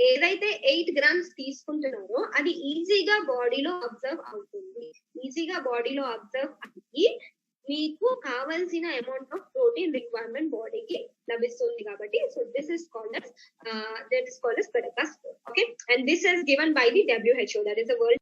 ఏదైతే 8 grams తీసుకుంటున్నారో అది ఈజీగా బాడీలో అబ్జర్వ్ అవుతుంది. ఈజీగా బాడీలో అబ్జర్వ్ అయ్యి మీకు కావాల్సిన అమౌంట్ ఆఫ్ ప్రోటీన్ రిక్వైర్మెంట్ బాడీకి లభిస్తుంది కాబట్టి, so this is called as Pereka score. Okay, and this is given by the WHO, that is the World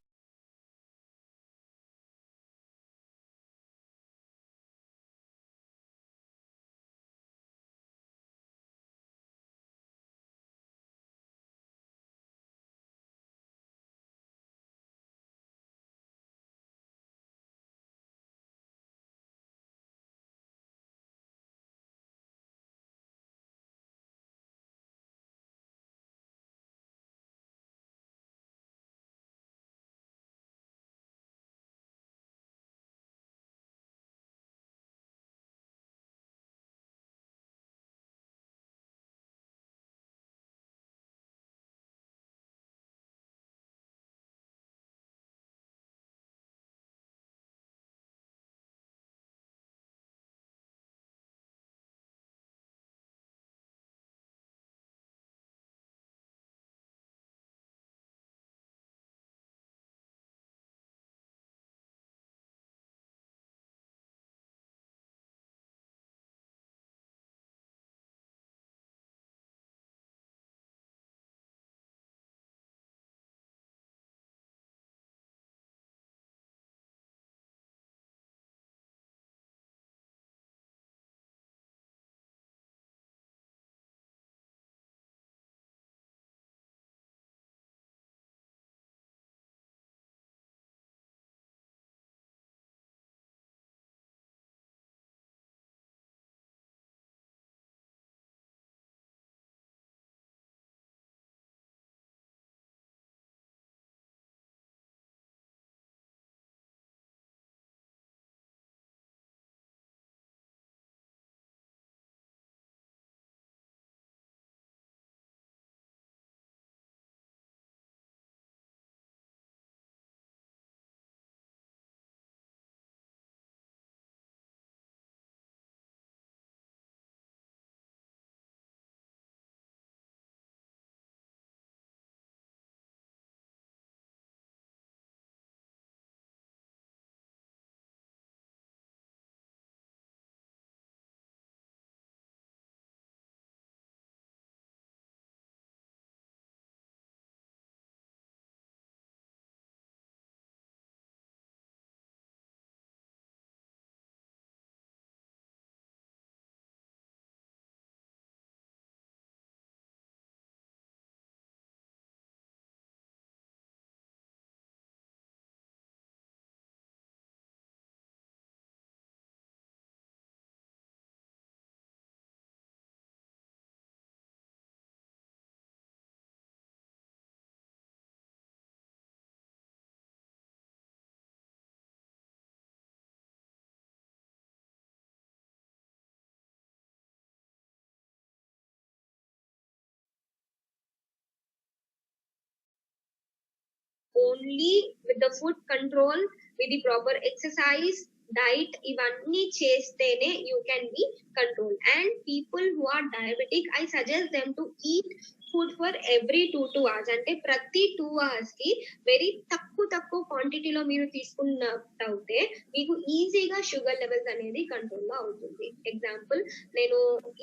only with the food control, with the proper exercise, diet, ఇవన్నీ చేస్తేనే you can be control. And people who are diabetic, I suggest them to eat food for every 2 hours. అంటే ప్రతి 2 hours కి very తక్కువ క్వాంటిటీలో మీరు తీసుకున్నట్టయితే మీకు ఈజీగా షుగర్ లెవెల్స్ అనేది కంట్రోల్ లో అవుతుంది. ఎగ్జాంపుల్, నేను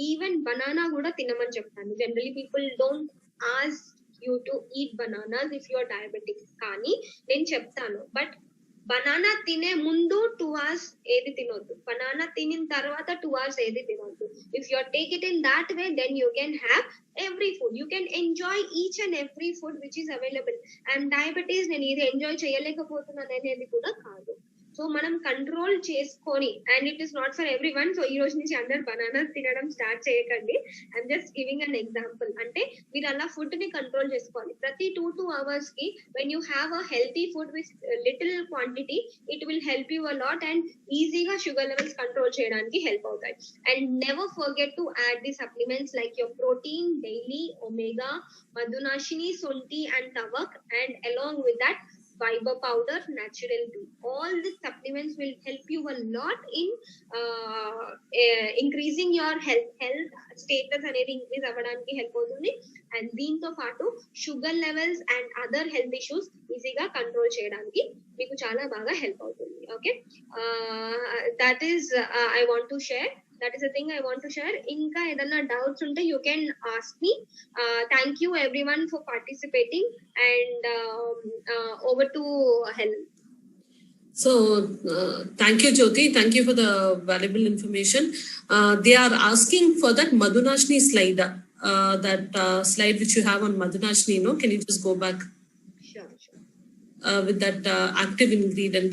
ఈవెన్ బనానా కూడా తినమని చెప్తాను. Generally people don't ask you to eat bananas if you are diabetic, కానీ నేను చెప్తాను. బట్ బనానా తినే ముందు 2 hours ఏది తినొద్దు, బనానా తినిన తర్వాత 2 hours ఏది తినొద్దు. If you take it in that way, then you can have every food. You can enjoy each and every food which is available. And diabetes నేను ఇది ఎంజాయ్ చేయలేకపోతున్నాను అనేది కూడా కాదు. సో మనం కంట్రోల్ చేసుకొని, and it is not for every one. So ఈ రోజు నుంచి అందరు బనానాస్ తినడం స్టార్ట్ చేయకండి. I'm just giving an example. అంటే మీరు అలా ఫుడ్ ని కంట్రోల్ చేసుకోవాలి. ప్రతి 2 hours కి when you have a healthy food with little quantity, it will help you a lot and ఈజీగా షుగర్ లెవెల్స్ కంట్రోల్ చేయడానికి హెల్ప్ అవుతాయి. And never forget to add the supplements like your protein daily, omega, Madhunashini, సొంటి and Tavak, and along with that fiber powder, natural tea. All these supplements will help you a lot in increasing your health status అనేది increase అవ్వడానికి help అవుతుంది. And దీంతో పాటు sugar levels and other health issues ఈజీగా control చేయడానికి మీకు చాలా బాగా హెల్ప్ అవుతుంది. Okay, that is I want to share. That is the thing I want to share. Inka edana doubts unte you can ask me. Thank you everyone for participating, and over to Helen. So thank you, Jyoti. Thank you for the valuable information. They are asking for that Madhunashini slide, that slide which you have on Madhunashini. No, can you just go back? Sure. With that active ingredient.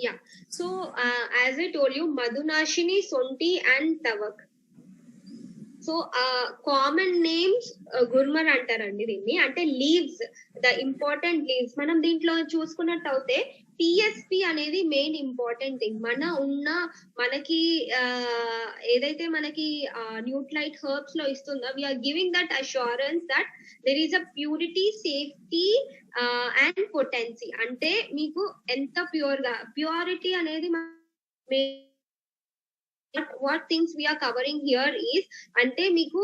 Yeah. So as I told you, Madhunashini, Sonti and Tavak. So common names Gurmar అంటారండి దీన్ని. అంటే leaves, the important leaves. మనం దీంట్లో చూసుకున్నట్టు అయితే TSP అనేది main important thing. మనకి ఏదైతే మనకి న్యూట్లైట్ హెర్బ్స్ లో ఇస్తుందో, we're giving that assurance that there is a purity, safety and potency. అంటే మీకు ఎంత ప్యూరిటీ అనేది what things we are covering here is, ante meeku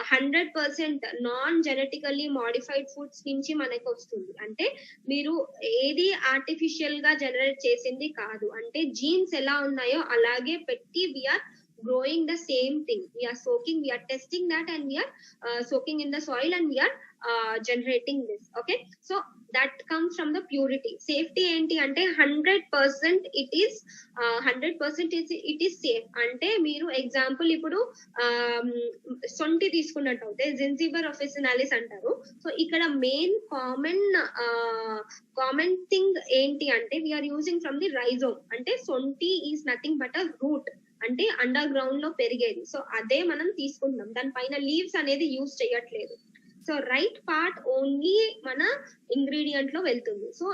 100% non genetically modified foods నుంచి మనకు వస్తుంది. అంటే మీరు ఏది ఆర్టిఫిషియల్ గా జనరేట్ చేసింది కాదు. అంటే జీన్స్ ఎలా ఉన్నాయో అలాగే పెట్టి we are growing the same thing. We are soaking, we are testing that, and we are soaking in the soil, and we are generating this. Okay, so that comes from the purity. Safety enti ante 100% it is 100% it is safe. Ante meeru example ipudu sonti తీసుకున్నట్టు అయితే Zingiber officinalis అంటారు. So ఇక్కడ main common thing ఏంటి అంటే we are using from the rhizome. అంటే sonti is nothing but a root, అంటే under ground లో పెరిగేది. సో అదే మనం తీసుకుంటున్నాం, దానిపైన లీవ్స్ అనేది యూజ్ చేయట్లేదు. సో రైట్ పార్ట్ ఓన్లీ మన ఇంగ్రీడియంట్ లో వెళ్తుంది. So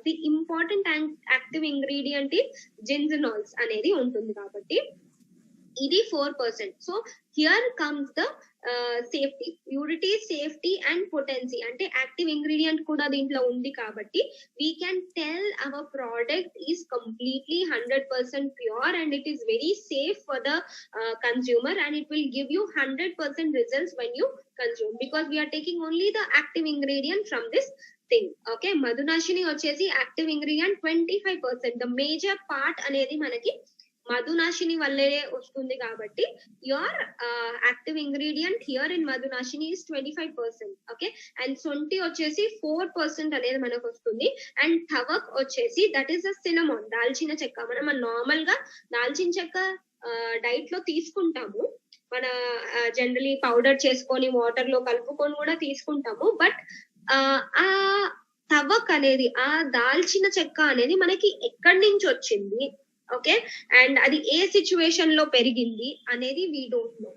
the important active ingredient gingerols అనేది ఉంటుంది కాబట్టి ఇది 4%. So here comes the safety, purity, safety and potency. అంటే యాక్టివ్ ఇంగ్రీడియంట్ కూడా దీంట్లో ఉంది కాబట్టి we can tell our product is completely 100% pure and it is very safe for the consumer and it will give you 100% results when you consume, because we are taking only the active ingredient from this thing. Okay, Madhunashini వచ్చేసి active ingredient 25%. The major part అనేది మనకి మధునాశిని వల్లే వస్తుంది కాబట్టి your active ingredient here in Madhunashini is 25%. Okay, and Sonti వచ్చేసి 4% అనేది మనకు వస్తుంది. అండ్ టవక్ వచ్చేసి దట్ ఈస్ అ సినమాన్, దాల్చిన చెక్క. మనం నార్మల్ గా దాల్చిన చెక్క డైట్ లో తీసుకుంటాము, మన జనరలీ పౌడర్ చేసుకొని వాటర్ లో కలుపుకొని కూడా తీసుకుంటాము. బట్ ఆ టవక్ అనేది, ఆ దాల్చిన చెక్క అనేది మనకి ఎక్కడి నుంచి వచ్చింది, ఓకే, అండ్ అది ఏ సిచ్యువేషన్ లో పెరిగింది అనేది we don't know,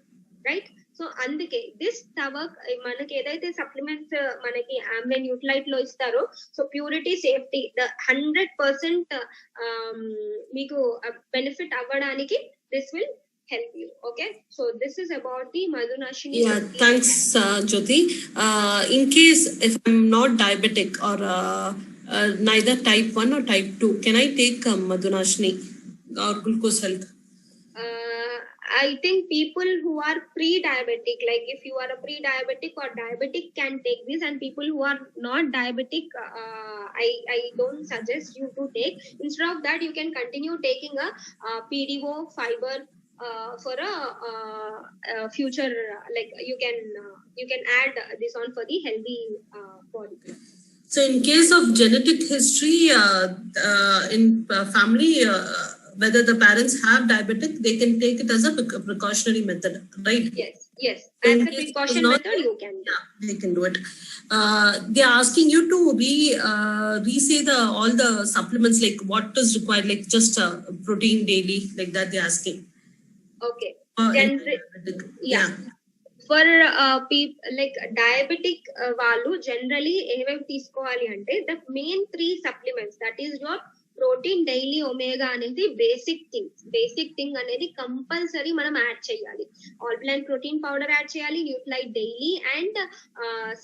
right? So అందుకే దిస్ తవక్ మనకి ఏదైతే సప్లిమెంట్స్ మనకి ఆమ్లైన్ యూటిలైట్ లో ఇస్తారో, సో ప్యూరిటీ సేఫ్టీ 100% మీకు బెనిఫిట్ అవ్వడానికి this will help you. Okay, so this is about the Madhunashini. Yeah, thanks, Jyoti. In case if I'm not diabetic or neither type 1 or type 2, can I take Madhunashini or Glucose Health? I think people who are pre-diabetic, like if you are a pre-diabetic or diabetic, can take this, and people who are not diabetic, I don't suggest you to take. Instead of that, you can continue taking a PDO fiber for a future, like you can add this on for the healthy body. So in case of genetic history in family, whether the parents have diabetic, they can take it as a precautionary method, right? Yes, as a precaution method you can. Yeah, they can do it. They are asking you to re-say all the supplements, like what is required, like just protein daily, like that they're asking. Okay. Yeah. For like diabetic వాళ్ళు generally ఏవేవి తీసుకోవాలి అంటే the main 3 supplements, that is your protein daily omega అనేది basic thing అనేది compulsory మనం add చేయాలి. Alkaline protein powder add చేయాలి, Nutrilite daily and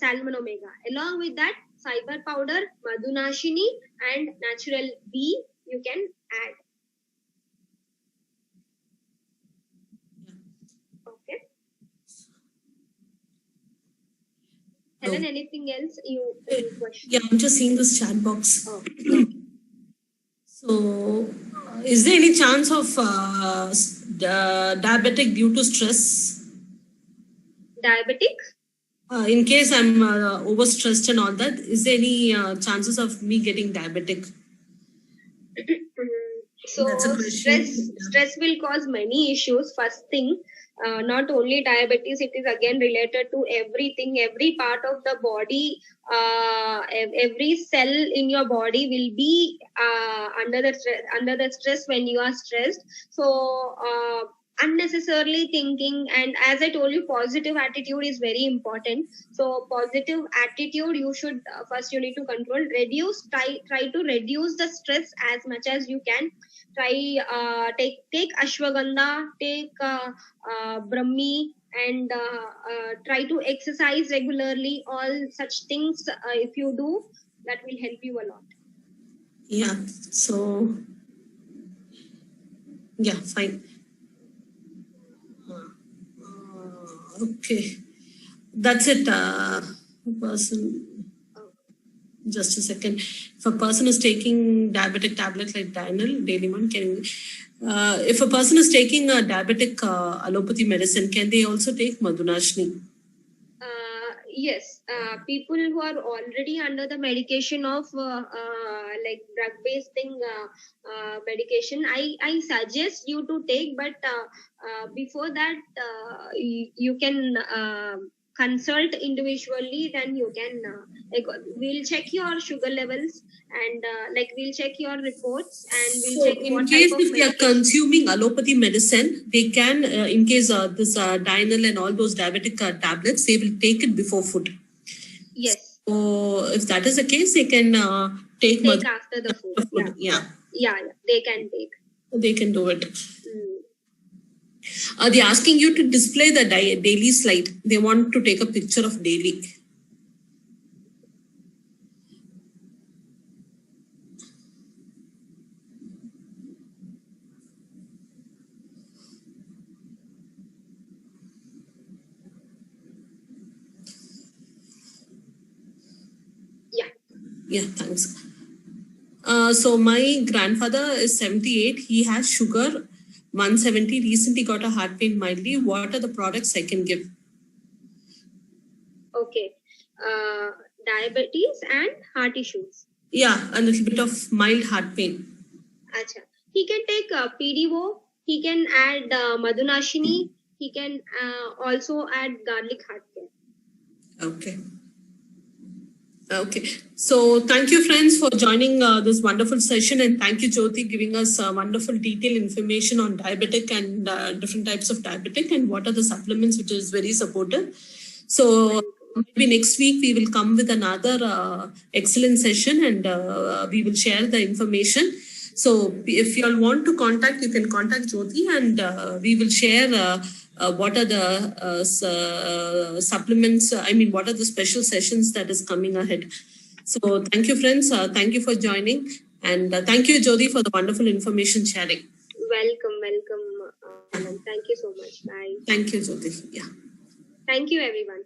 salmon omega. Along with that, fiber powder, Madhunashini and natural B you can add. Helen, anything else you question? Yeah, I'm just seeing this chat box. Oh, okay. So, is there any chance of diabetic due to stress? Diabetic? In case I'm overstressed and all that, is there any chances of me getting diabetic? So stress will cause many issues. First thing, not only diabetes, it is again related to everything, every part of the body, every cell in your body will be under the stress when you are stressed. So unnecessarily thinking, and as I told you, positive attitude is very important. So positive attitude, you should first you need to control, try to reduce the stress as much as you can. Try take ashwagandha, take brahmi, and try to exercise regularly. All such things if you do, that will help you a lot. Yeah, so yeah, fine. Okay, that's it. Person, just a second. If a person is taking diabetic tablet like Dynal daily one, if a person is taking a diabetic allopathy medicine, can they also take Madhunashini? Yes, people who are already under the medication of like drug-based thing, medication, I suggest you to take, but before that you can consult individually. Then you can like we'll check your sugar levels and like we'll check your reports and we'll check in what case type of if they are consuming allopathy medicine, they can in case this Dynal and all those diabetic tablets, they will take it before food. Yes. So if that is the case, they can take after the food. Yeah, they can take. They can do it. They're asking you to display the daily slide. They want to take a picture of daily. Yeah, thanks. So my grandfather is 78. He has sugar 170. Recently got a heart pain mildly. What are the products I can give? Okay. Diabetes and heart issues. Yeah, a little bit of mild heart pain. Acha. He can take PDO. He can add Madhunashini. He can also add garlic heart care. Okay. Okay. So thank you, friends, for joining this wonderful session. And thank you, Jyoti, giving us wonderful detailed information on diabetic and different types of diabetic and what are the supplements, which is very supportive. So maybe next week we will come with another excellent session and we will share the information. So if you all want to contact, you can contact Jyoti and we will share what are the supplements, what are the special sessions that is coming ahead. So thank you, friends. Thank you for joining. And thank you, Jyoti, for the wonderful information sharing. Welcome. Thank you so much. Bye. Thank you, Jyoti. Yeah. Thank you, everyone.